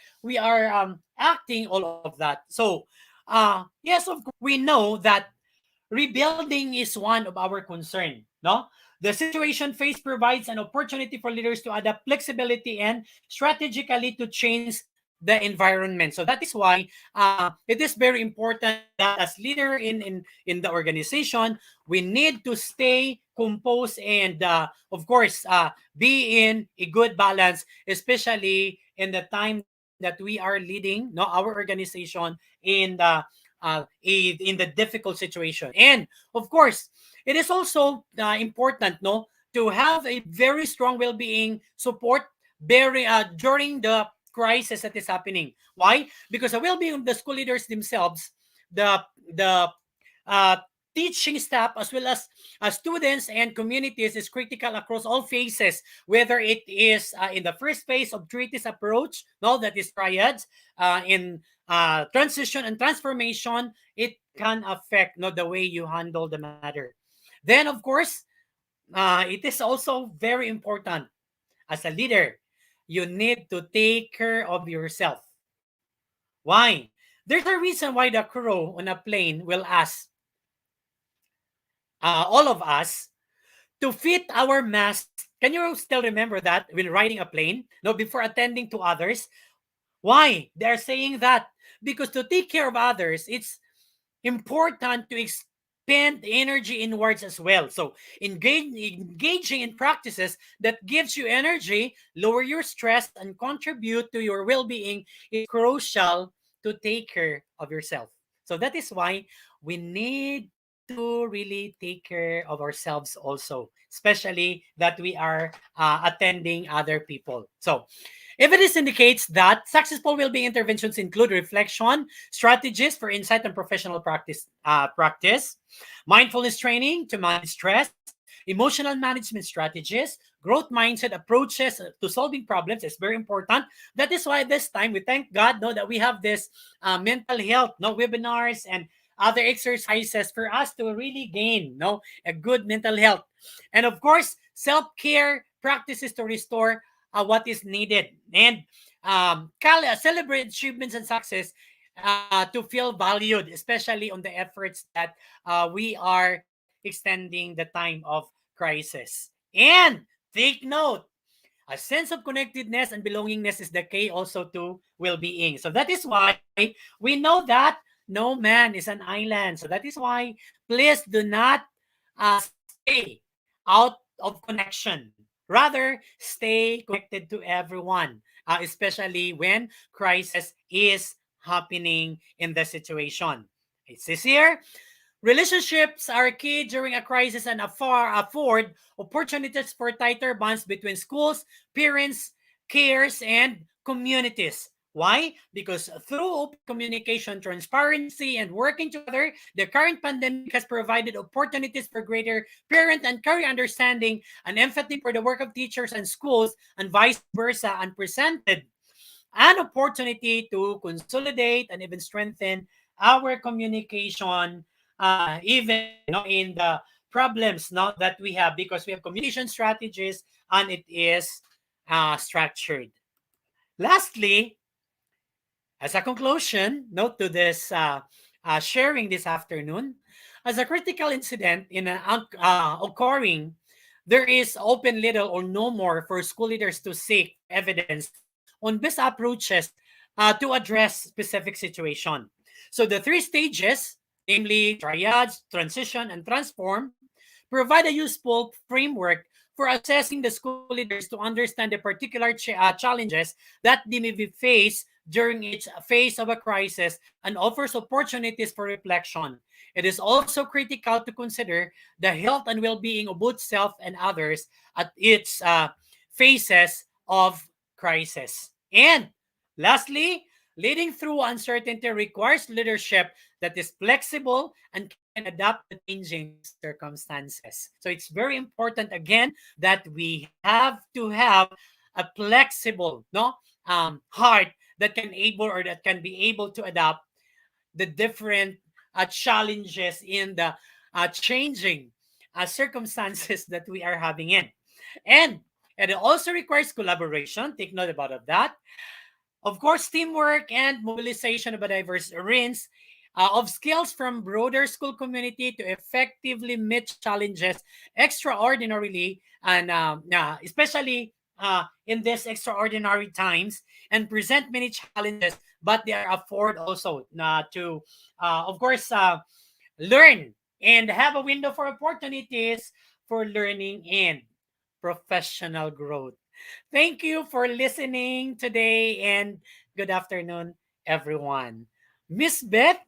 acting all of that. So yes, of course, we know that rebuilding is one of our concern. No, the situation phase provides an opportunity for leaders to adapt flexibility and strategically to change the environment. So that is why it is very important that as leader in the organization, we need to stay composed and of course be in a good balance, especially in the time that we are leading our organization in in the difficult situation. And of course, it is also important to have a very strong well-being support during the crisis that is happening. Why? Because the well-being of the school leaders themselves, the the uh, teaching staff as well as students and communities is critical across all phases, whether it is in the first phase of treatise approach, no, that is triads, in transition and transformation, it can affect, no, the way you handle the matter. Then, of course, it is also very important as a leader, you need to take care of yourself. Why? There's a reason why the crew on a plane will ask all of us to fit our mask. Can you still remember that when riding a plane? No, before attending to others. Why? They're saying that because to take care of others, it's important to expend energy inwards as well. So engaging in practices that gives you energy, lower your stress, and contribute to your well-being is crucial to take care of yourself. So that is why we need to really take care of ourselves also, especially that we are attending other people. So evidence indicates that successful well-being interventions include reflection, strategies for insight and professional practice, mindfulness training to manage stress, emotional management strategies, growth mindset approaches to solving problems is very important. That is why this time we thank God, know that we have this mental health, no, webinars and other exercises for us to really gain, no, a good mental health, and of course self-care practices to restore what is needed, and celebrate achievements and success to feel valued, especially on the efforts that we are extending the time of crisis. And take note, a sense of connectedness and belongingness is the key also to well-being. So that is why we know that no man is an island. So that is why please do not stay out of connection. Rather, stay connected to everyone, especially when crisis is happening in the situation. It says here, relationships are key during a crisis and afford opportunities for tighter bonds between schools, parents, cares, and communities. Why? Because through open communication, transparency, and working together, the current pandemic has provided opportunities for greater parent and career understanding and empathy for the work of teachers and schools, and vice versa, and presented an opportunity to consolidate and even strengthen our communication, even, in the problems now that we have, because we have communication strategies and it is structured. Lastly, as a conclusion, note to this sharing this afternoon, as a critical incident in occurring, there is open little or no more for school leaders to seek evidence on best approaches to address specific situation. So the three stages, namely triads, transition, and transform, provide a useful framework for assessing the school leaders to understand the particular challenges that they may be faced during each phase of a crisis and offers opportunities for reflection. It is also critical to consider the health and well-being of both self and others at its phases of crisis. And lastly, leading through uncertainty requires leadership that is flexible and can adapt to changing circumstances. So it's very important again that we have to have a flexible, no, heart that can able or that can be able to adapt the different challenges in the changing circumstances that we are having in. And it also requires collaboration. Take note about of that. Of course, teamwork and mobilization of a diverse range of skills from broader school community to effectively meet challenges extraordinarily, and especially in these extraordinary times, and present many challenges, but they are afford also to, of course, learn and have a window for opportunities for learning and professional growth. Thank you for listening today, and good afternoon, everyone. Miss Beth.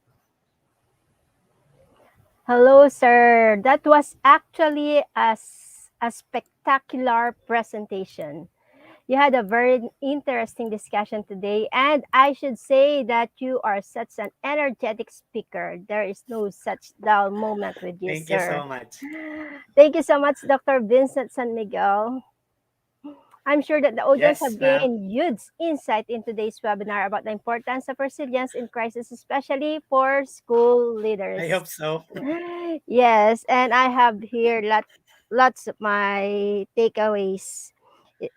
Hello, sir. That was actually a spectacular presentation. You had a very interesting discussion today, and I should say that you are such an energetic speaker. There is no such dull moment with you, Thank you sir. so much. Thank you so much, Dr. Vincent San Miguel. I'm sure that the audience Yes, have ma'am. gained huge insight in today's webinar about the importance of resilience in crisis, especially for school I leaders. hope so. Yes, and I have here lots of my takeaways.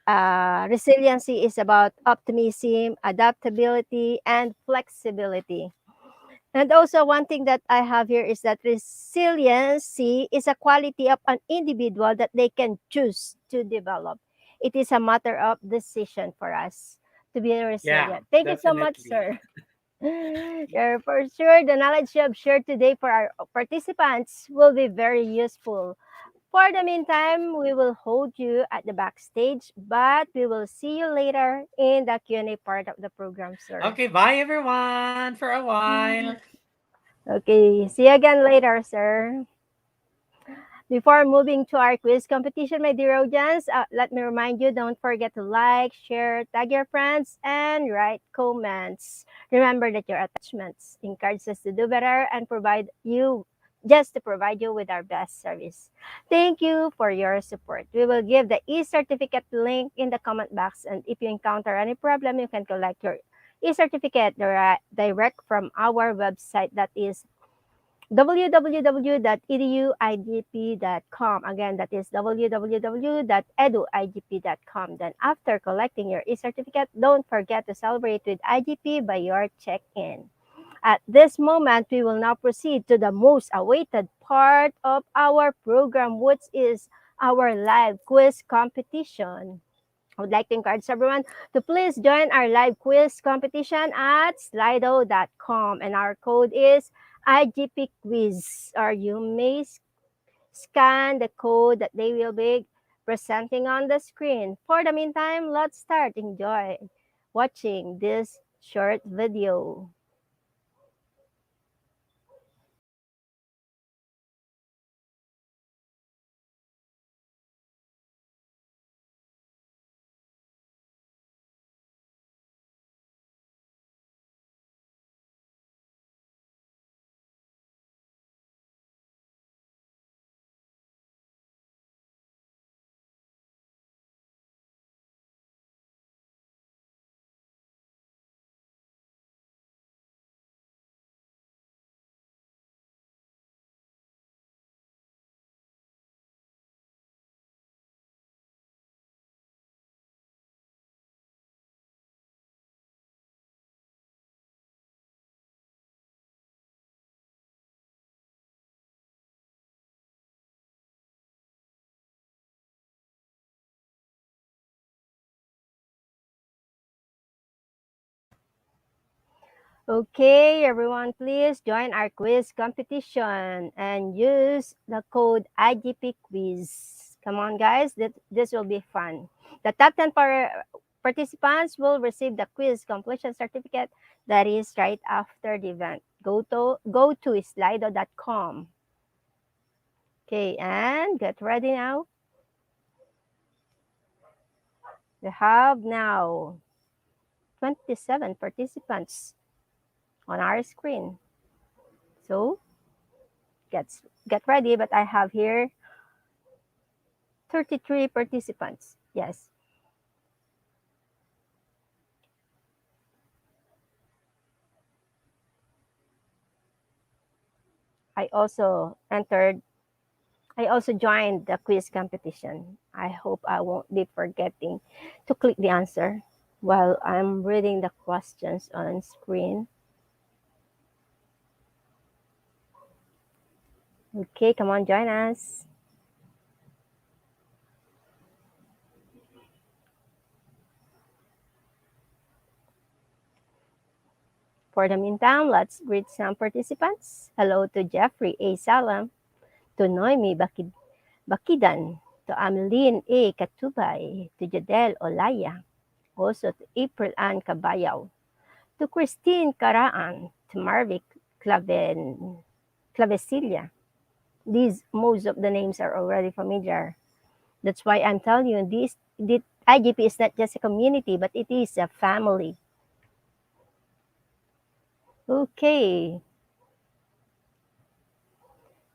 Resiliency is about optimism, adaptability, and flexibility. And also, one thing that I have here is that resiliency is a quality of an individual that they can choose to develop. It is a matter of decision for us to be Yeah, resilient. Thank you so much, definitely. sir. Yeah, for sure, the knowledge you have shared today for our participants will be very useful. For the meantime, we will hold you at the backstage, but we will see you later in the Q&A part of the program, sir. Okay, bye everyone for a while. Okay, see you again later, sir. Before moving to our quiz competition, my dear audience, let me remind you, don't forget to like, share, tag your friends, and write comments. Remember that your attachments encourage us to do better and provide you with our best service. Thank you for your support. We will give the e-certificate link in the comment box, and if you encounter any problem, you can collect your e-certificate direct from our website, that is www.eduigp.com. Again, that is www.eduigp.com. Then after collecting your e-certificate, don't forget to celebrate with IGP by your check-in. At this moment, we will now proceed to the most awaited part of our program, which is our live quiz competition. I would like to encourage everyone to please join our live quiz competition at slido.com, and our code is IGP quiz, or you may scan the code that they will be presenting on the screen. For the meantime, let's start. Enjoy watching this short video. Okay, everyone, please join our quiz competition and use the code IGP quiz. Come on, guys, this will be fun. The top 10 participants will receive the quiz completion certificate that is right after the event. Go to slido.com. Okay, and get ready now. We have now 27 participants on our screen. So get ready, but I have here 33 participants. Yes. I also entered, I also joined the quiz competition. I hope I won't be forgetting to click the answer while I'm reading the questions on screen. Okay, come on, join us. For the meantime, let's greet some participants. Hello to Jeffrey A. Salam, to Noemi Bakidan, to Ameline A. Katubay, to Jadel Olaya, also to April Ann Cabayaw, to Christine Caraan, to Marvic Clavesilia. Most of the names are already familiar. That's why I'm telling you, IGP is not just a community, but it is a family. Okay.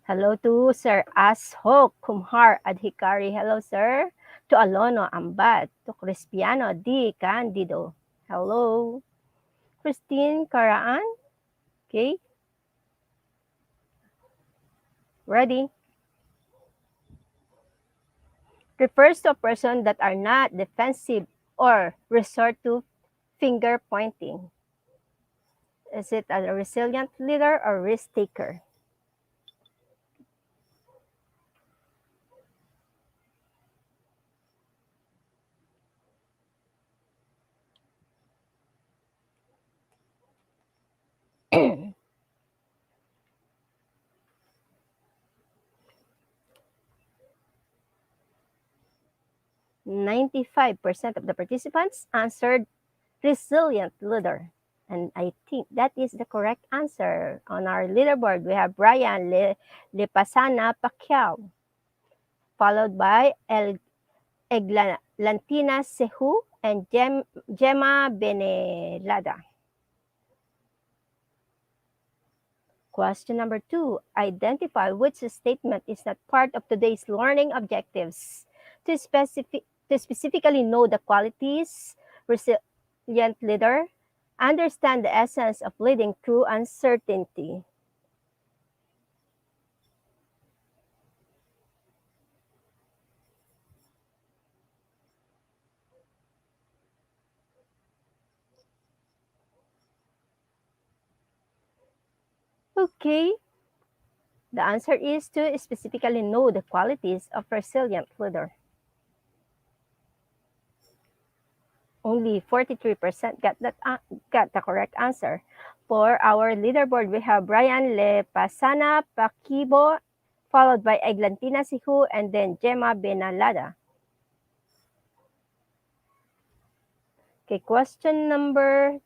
Hello to Sir Ashok Kumhar Adhikari. Hello, sir. To Alono Ambat. To Crispiano D. Candido. Hello. Christine Caraan. Okay. Ready? Refers to a person that are not defensive or resort to finger pointing. Is it a resilient leader or risk taker? %95 of the participants answered resilient leader. And I think that is the correct answer. On our leaderboard, we have Brian Lepasana Pacquiao, followed by Eglantina Sehu and Gemma Benelada. Question number 2. Identify which statement is not part of today's learning objectives. To specifically know the qualities, resilient leader, understand the essence of leading through uncertainty. Okay, the answer is to specifically know the qualities of resilient leader. Only 43% got the correct answer. For our leaderboard, we have Brian Lepasana Paquibo, followed by Eglantina Sihu, and then Gemma Benalada. Okay, question number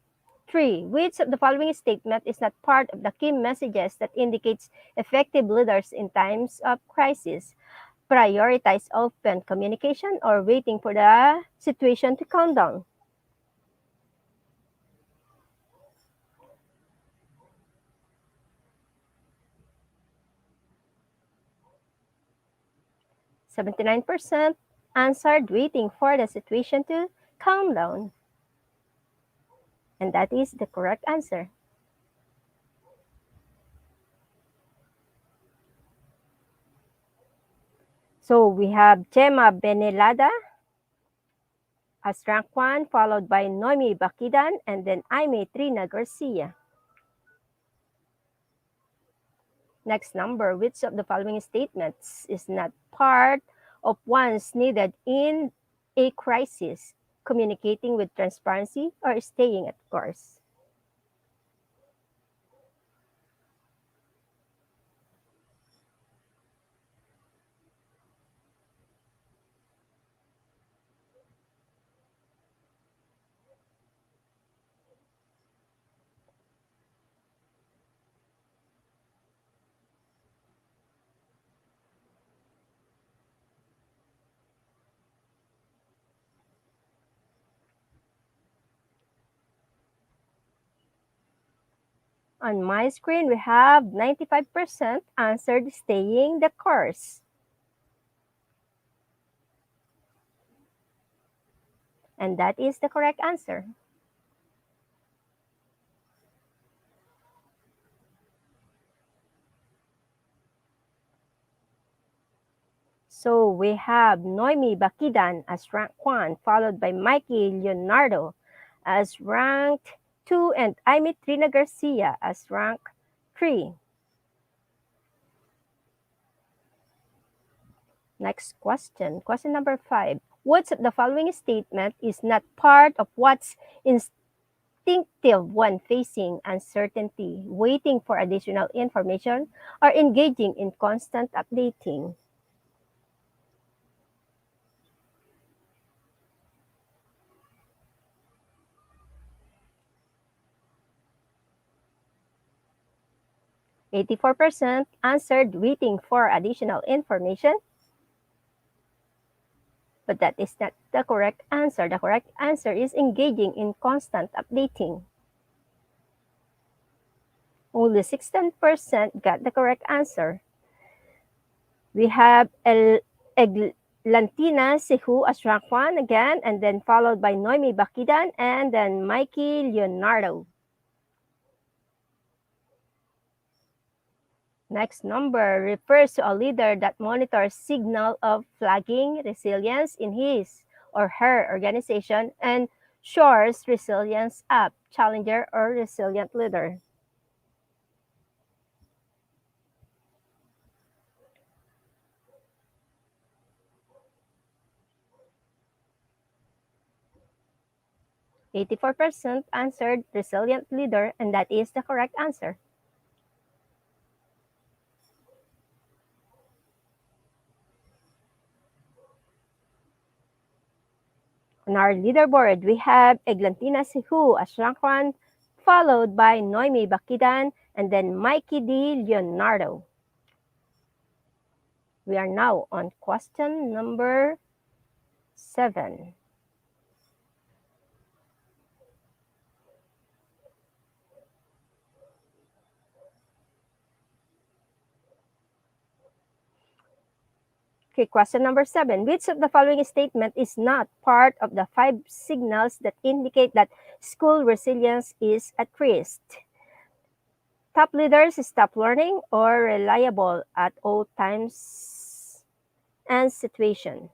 3. Which of the following statement is not part of the key messages that indicates effective leaders in times of crisis? Prioritize open communication or waiting for the situation to calm down? %79% answered waiting for the situation to calm down. And that is the correct answer. So we have Gemma Benelada as rank 1, followed by Noemi Bakidan, and then Aimee Trina Garcia. Next number, which of the following statements is not part of one's needed in a crisis? Communicating with transparency or staying at course? On my screen, we have 95% answered staying the course. And that is the correct answer. So we have Noemi Bakidan as rank 1, followed by Mikey Leonardo as rank 2, and Aimee Trina Garcia as rank 3. Next question. Question number 5. Which of the following statement is not part of what's instinctive when facing uncertainty, waiting for additional information, or engaging in constant updating? %84% answered waiting for additional information. But that is not the correct answer. The correct answer is engaging in constant updating. Only 16% got the correct answer. We have Eglantina Sihu as rank 1 again, and then followed by Noemi Bakidan, and then Mikey Leonardo. Next number refers to a leader that monitors signal of flagging resilience in his or her organization and shores resilience up, challenger or resilient leader. "84% answered resilient leader, and that is the correct answer. On our leaderboard, we have Eglantina Sihu as rank 1, followed by Noemi Bakidan, and then Mikey D. Leonardo. We are now on question number 7. Okay, question number 7. Which of the following statement is not part of the 5 signals that indicate that school resilience is at risk? Top leaders stop learning or reliable at all times and situation.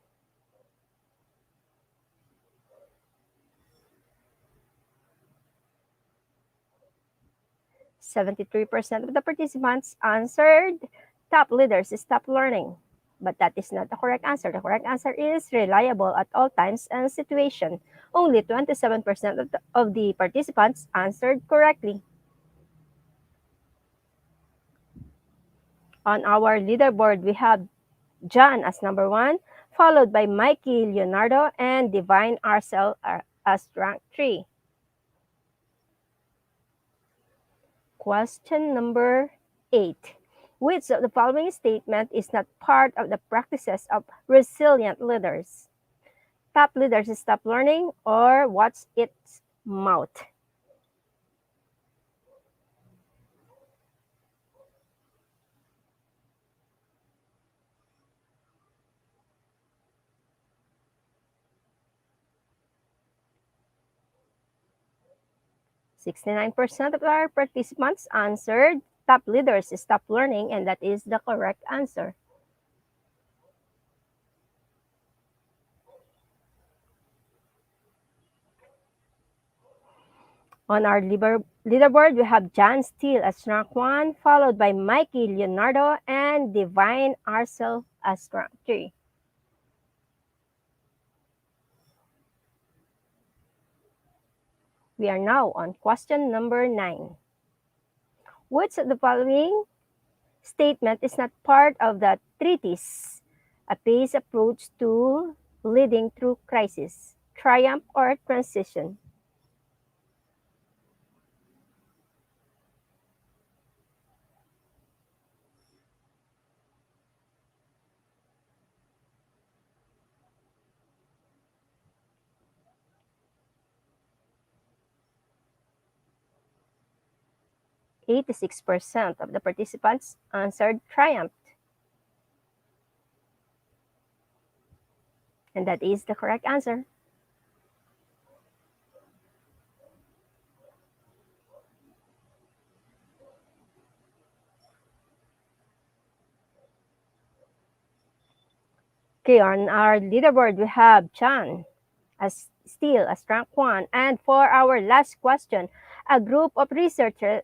"73% of the participants answered top leaders stop learning." But that is not the correct answer. The correct answer is reliable at all times and situation. Only 27% of the participants answered correctly. On our leaderboard, we have John as number 1, followed by Mikey Leonardo and Divine Arcel as rank 3. Question number 8. Which of the following statement is not part of the practices of resilient leaders? Top leaders stop learning or watch its mouth. "69% of our participants answered top leaders stop learning, and that is the correct answer. On our leaderboard, we have John Steele as rank 1, followed by Mikey Leonardo and Divine Arcel as rank 3. We are now on question number 9. Which of the following statement is not part of the treatise, A Paced Approach to Leading Through Crisis, Triumph, or Transition? "86% of the participants answered Triumph." And that is the correct answer. Okay, on our leaderboard, we have Chan as Steele as rank 1. And for our last question, a group of researchers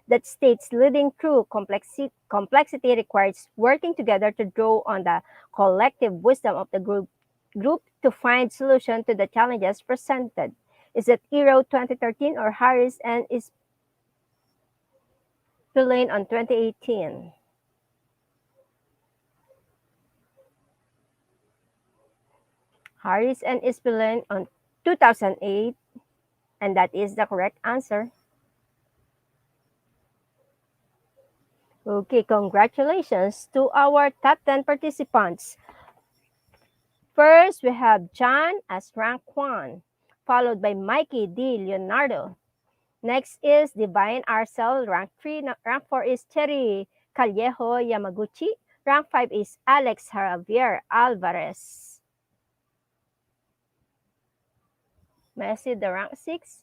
that states leading through complexity requires working together to draw on the collective wisdom of the group to find solution to the challenges presented. Is it Eero 2013 or Harris and Spillane on 2018? Harris and Spillane on 2008, and that is the correct answer. Okay, congratulations to our top 10 participants. First, we have John as rank 1, followed by Mikey D. Leonardo. Next is Divine Arcel, rank 3. Rank 4 is Cherry Callejo Yamaguchi. Rank 5 is Alex Javier Alvarez. May I see the rank 6?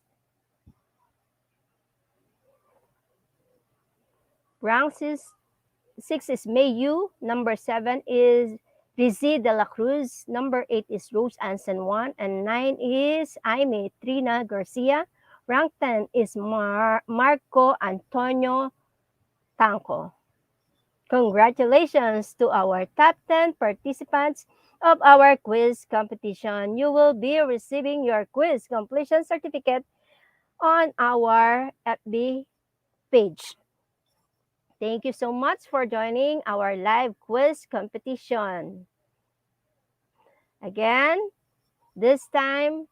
Rank 6 is Mayu. Number 7 is Rizzi de la Cruz. Number 8 is Rose Anson 1. And 9 is Aime Trina Garcia. Rank 10 is Marco Antonio Tanco. Congratulations to our top 10 participants of our quiz competition. You will be receiving your quiz completion certificate on our FB page. Thank you so much for joining our live quiz competition. Again, this time,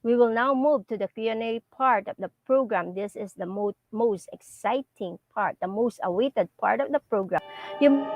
we will now move to the Q&A part of the program. This is the most exciting part, the most awaited part of the program. You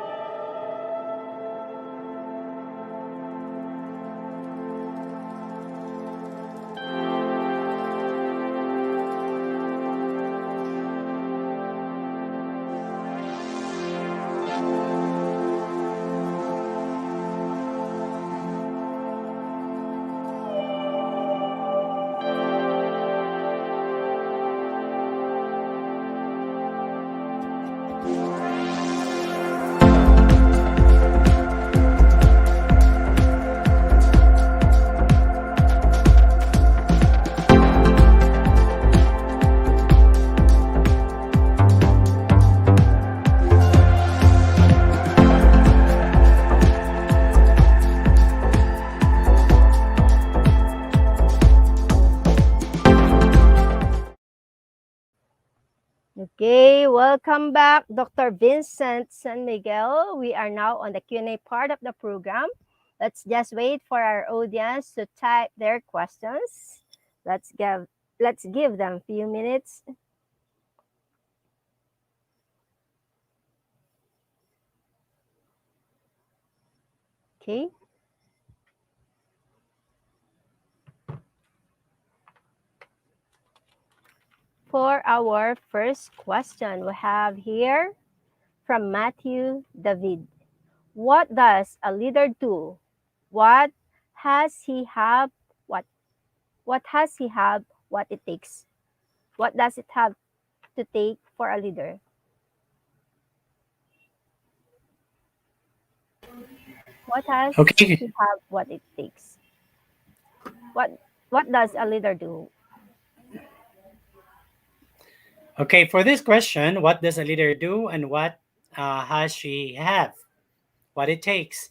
Okay, welcome back, Dr. Vincent San Miguel. We are now on the Q&A part of the program. Let's just wait for our audience to type their questions. Let's give them a few minutes. Okay. For our first question, we have here from Matthew David. What does a leader do? What has he have? What has he have? What it takes? What does it have to take for a leader? What has Okay. he have? What it takes? What does a leader do? Okay, for this question, what does a leader do and what has she have? What it takes?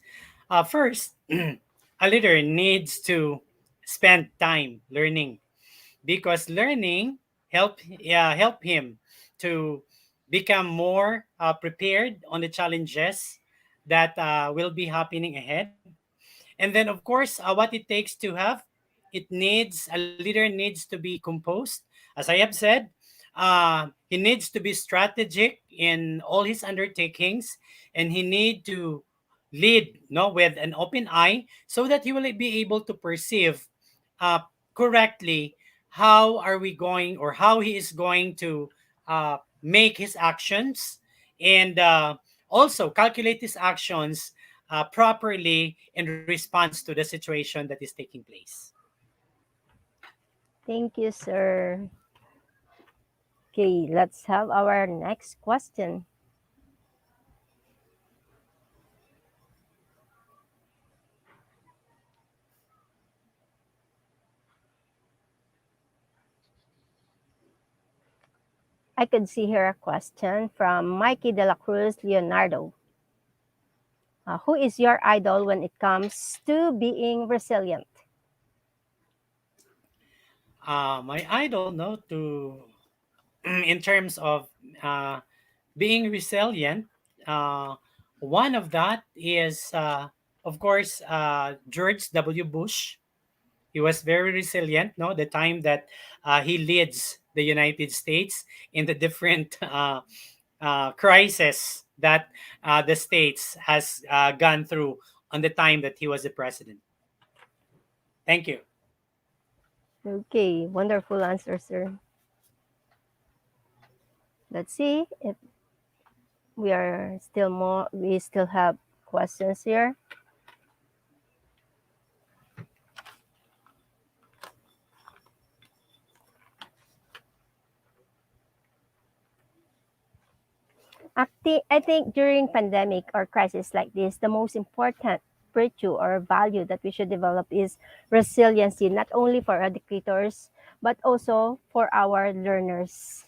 First, a leader needs to spend time learning because learning help him to become more prepared on the challenges that will be happening ahead. And then, of course, what it takes to have a leader needs to be composed. As I have said, he needs to be strategic in all his undertakings, and he need to lead no with an open eye so that he will be able to perceive uh, correctly how are we going or how he is going to make his actions and also calculate his actions properly in response to the situation that is taking place. Thank you, sir. Okay, let's have our next question. I could see here a question from Mikey de la Cruz Leonardo. Who is your idol when it comes to being resilient? My idol, no, to in terms of uh, being resilient, uh, one of that is, of course, George W. Bush. He was very resilient. No, the time that he leads the United States in the different crisis that the states has gone through on the time that he was the president. Thank you. Okay, wonderful answer, sir. Let's see if we still have questions here. I think during pandemic or crisis like this, the most important virtue or value that we should develop is resiliency, not only for educators, but also for our learners.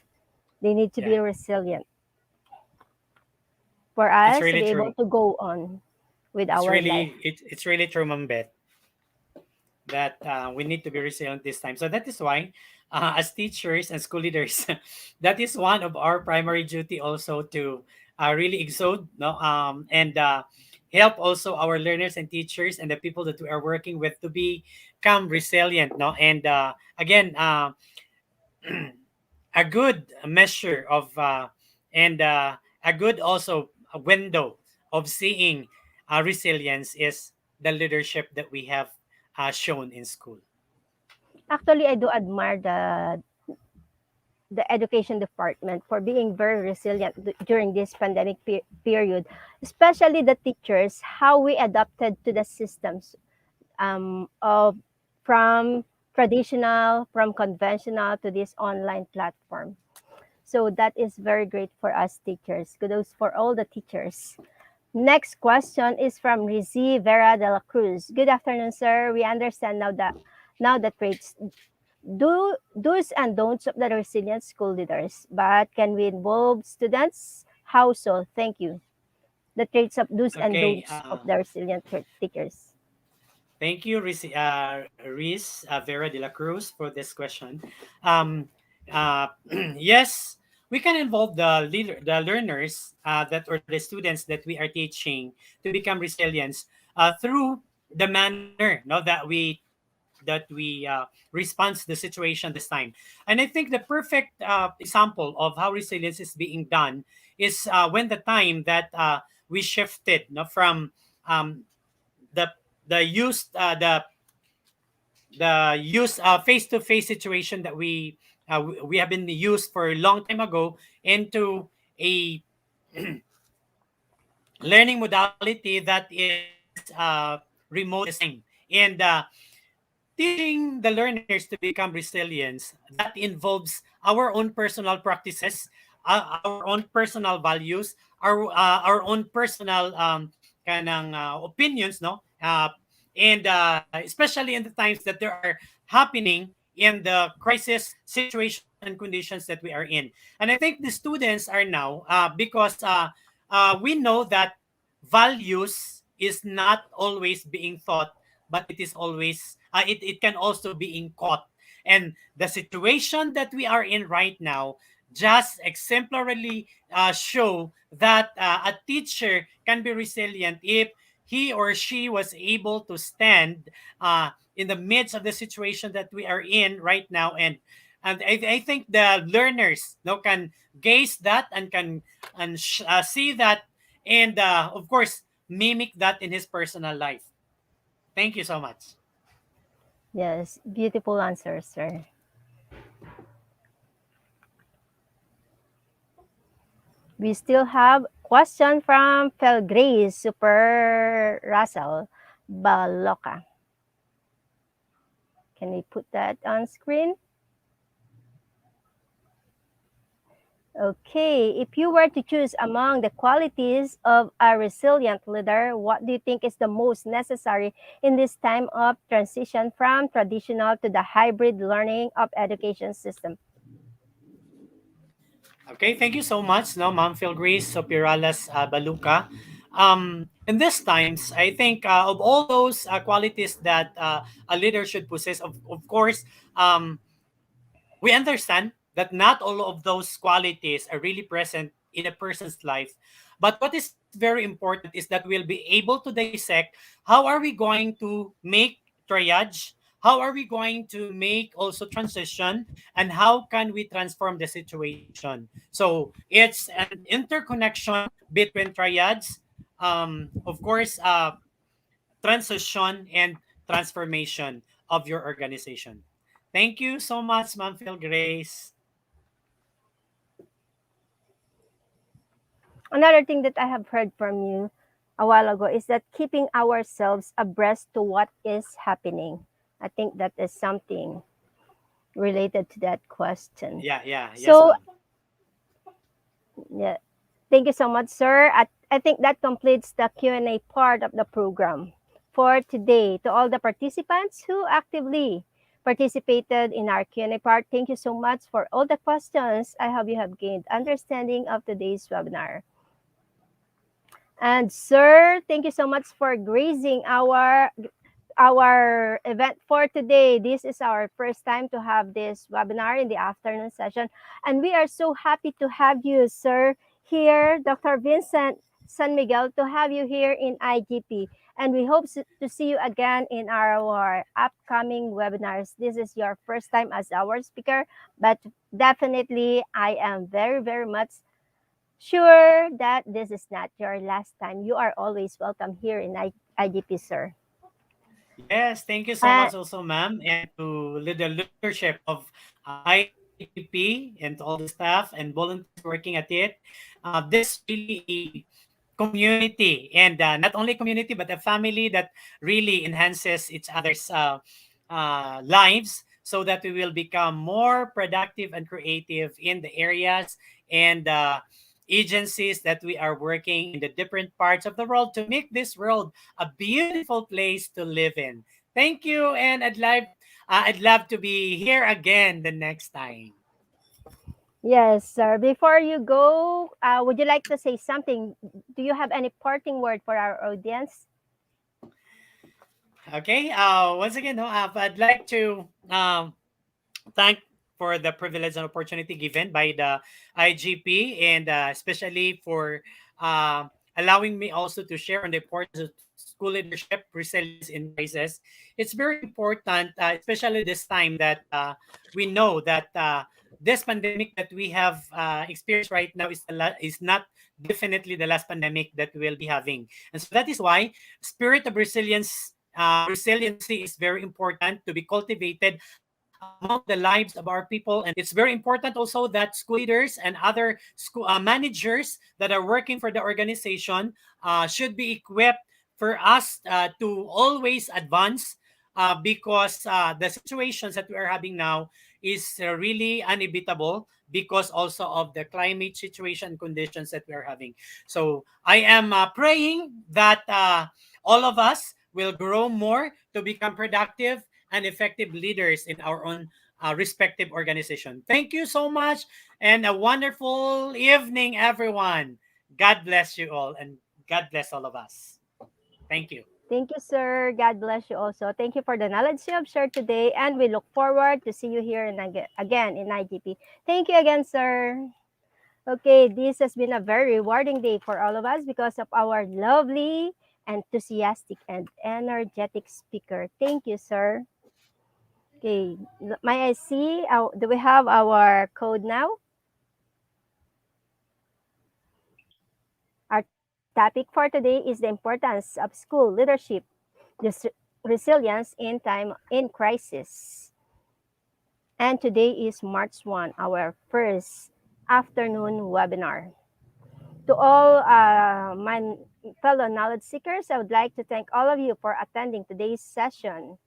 They need to Yeah, be resilient for it's us to really be able true. to go on with our life. It's really true, Mambet, that we need to be resilient this time. So that is why, as teachers and school leaders, that is one of our primary duty also to really exode, no, and help also our learners and teachers and the people that we are working with to become resilient, no, and again, a good measure of and a good also a window of seeing resilience is the leadership that we have shown in school. Actually, I do admire the education department for being very resilient during this pandemic period, especially the teachers, how we adapted to the systems of from traditional, from conventional to this online platform. So that is very great for us teachers. Kudos for all the teachers. Next question is from Rizzi Vera de la Cruz. Good afternoon, sir. We understand now that traits do's and don'ts of the resilient school leaders, but can we involve students? How so? Thank you. The traits of do's and Okay, don'ts of the resilient teachers. thank you, Riz Vera de la Cruz, for this question. Um, yes, we can involve the learners that or the students that we are teaching to become resilient through the manner no, that we respond to the situation this time. And I think the perfect example of how resilience is being done is when the time that we shifted no, from um, the the used the use face to face situation that we have been used for a long time ago into a learning modality that is remote this time. And teaching the learners to become resilient, that involves our own personal practices, our own personal values, our own personal kanang opinions, no? And especially in the times that there are happening in the crisis situation and conditions that we are in. And I think the students are now because we know that values is not always being taught, but it is always it can also be in caught. And the situation that we are in right now just exemplarily show that a teacher can be resilient if he or she was able to stand in the midst of the situation that we are in right now. And I think the learners can gaze that and can see that, and of course mimic that in his personal life. Thank you so much. Yes, beautiful answer, sir. We still have question from Felgrace Super Russell Baloka. Can we put that on screen? Okay, if you were to choose among the qualities of a resilient leader, what do you think is the most necessary in this time of transition from traditional to the hybrid learning of education system? Okay, thank you so much, no, Ma'am Phil Grace Sopiralas Baluka. In these times, I think of all those qualities that a leader should possess, of course, we understand that not all of those qualities are really present in a person's life. But what is very important is that we'll be able to dissect how are we going to make triage, how are we going to make also transition, and how can we transform the situation. So it's an interconnection between triads, of course, transition and transformation. of your organization. Thank you so much, Ma'am Phil Grace. Another thing that I have heard from you a while ago is that keeping ourselves abreast to what is happening. I think that is something related to that question. Yeah, yeah, yes, So, ma'am. yeah, thank you so much, sir. I think that completes the Q&A part of the program for today. To all the participants who actively participated in our Q&A part, thank you so much for all the questions. I hope you have gained understanding of today's webinar. And sir, thank you so much for gracing our event for today. This is our first time to have this webinar in the afternoon session. And we are so happy to have you, sir, here, Dr. Vincent San Miguel, to have you here in IGP. And we hope to see you again in our upcoming webinars. This is your first time as our speaker, but definitely I am very, very much sure that this is not your last time. You are always welcome here in IGP, sir. Yes, thank you so Uh, much also, ma'am, and to the leadership of IGP and to all the staff and volunteers working at it. This really a community, and not only community, but a family that really enhances each other's lives so that we will become more productive and creative in the areas and agencies that we are working in the different parts of the world to make this world a beautiful place to live in. Thank you, and I'd love to be here again the next time. yes, sir. Before you go, would you like to say something? Do you have any parting word for our audience? Okay. Once again, no, I'd like to thank for the privilege and opportunity given by the IGP, and especially for allowing me also to share on the importance of school leadership, resilience in crisis. It's very important, especially this time that we know that this pandemic that we have experienced right now is not definitely the last pandemic that we'll be having, and so that is why spirit of resiliency is very important to be cultivated among the lives of our people. And it's very important also that school leaders and other school managers that are working for the organization should be equipped for us to always advance because the situations that we are having now is really inevitable because also of the climate situation conditions that we are having. So I am praying that all of us will grow more to become productive and effective leaders in our own respective organization. Thank you so much and a wonderful evening, everyone. God bless you all and God bless all of us. Thank you. Thank you, sir. God bless you also. Thank you for the knowledge you have shared today, and we look forward to see you here again in IGP. Thank you again, sir. Okay, this has been a very rewarding day for all of us because of our lovely, enthusiastic, and energetic speaker. Thank you, sir. Okay, may I see? Do we have our code now? Our topic for today is the importance of school leadership, res- resilience in time in crisis. And today is March 1, our first afternoon webinar. To all my fellow knowledge seekers, I would like to thank all of you for attending today's session.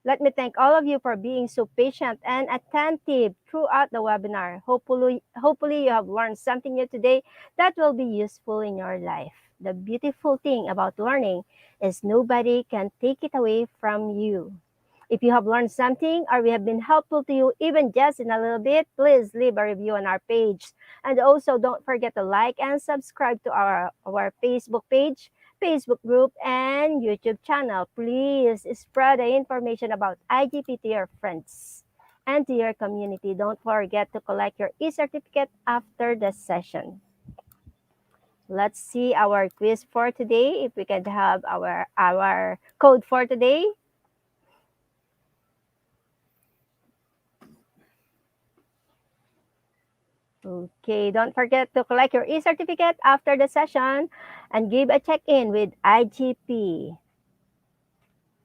Let me thank all of you for being so patient and attentive throughout the webinar. Hopefully you have learned something new today that will be useful in your life. The beautiful thing about learning is nobody can take it away from you. If you have learned something or we have been helpful to you, even just in a little bit, please leave a review on our page. And also don't forget to like and subscribe to our Facebook page, Facebook group, and YouTube channel. Please spread the information about IGP to your friends and to your community. Don't forget to collect your e-certificate after the session. Let's see our quiz for today. If we can have our code for today. Okay, don't forget to collect your e-certificate after the session and give a check-in with IGP.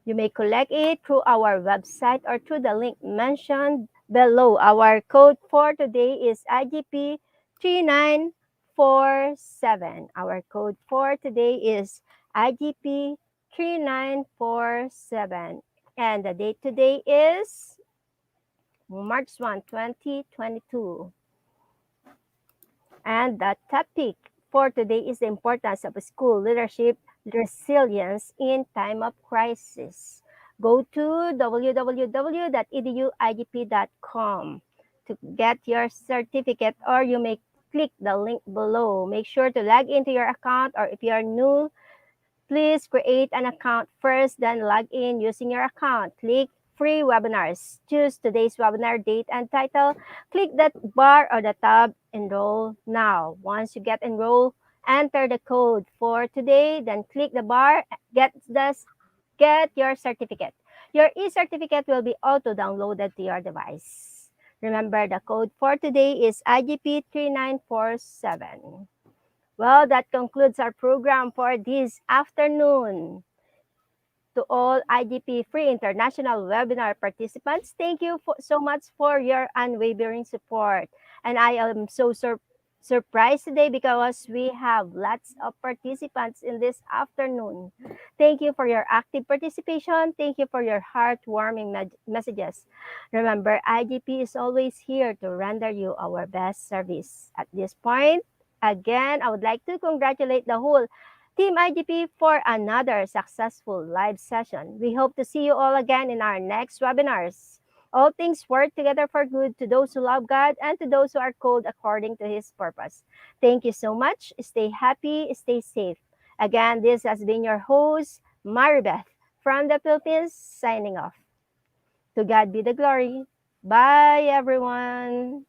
You may collect it through our website or through the link mentioned below. Our code for today is IGP 3947. Our code for today is IGP 3947. And the date today is March 1, 2022. And the topic for today is the importance of school leadership resilience in time of crisis. Go to www.eduigp.com to get your certificate, or you may click the link below. Make sure to log into your account, or if you are new, please create an account first, then log in using your account. Click free webinars. Choose today's webinar date and title. Click that bar or the tab, enroll now. Once you get enrolled, enter the code for today, then click the bar, get your certificate. Your e-certificate will be auto-downloaded to your device. Remember, the code for today is IGP 3947. Well, that concludes our program for this afternoon. To all IGP Free International webinar participants, thank you so much for your unwavering support. And I am so surprised today because we have lots of participants in this afternoon. Thank you for your active participation. Thank you for your heartwarming messages. Remember, IGP is always here to render you our best service. At this point, again, I would like to congratulate the whole Team IGP for another successful live session. We hope to see you all again in our next webinars. All things work together for good to those who love God and to those who are called according to His purpose. Thank you so much. Stay happy, stay safe. Again, this has been your host, Maribeth from the Philippines, signing off. To God be the glory. Bye, everyone.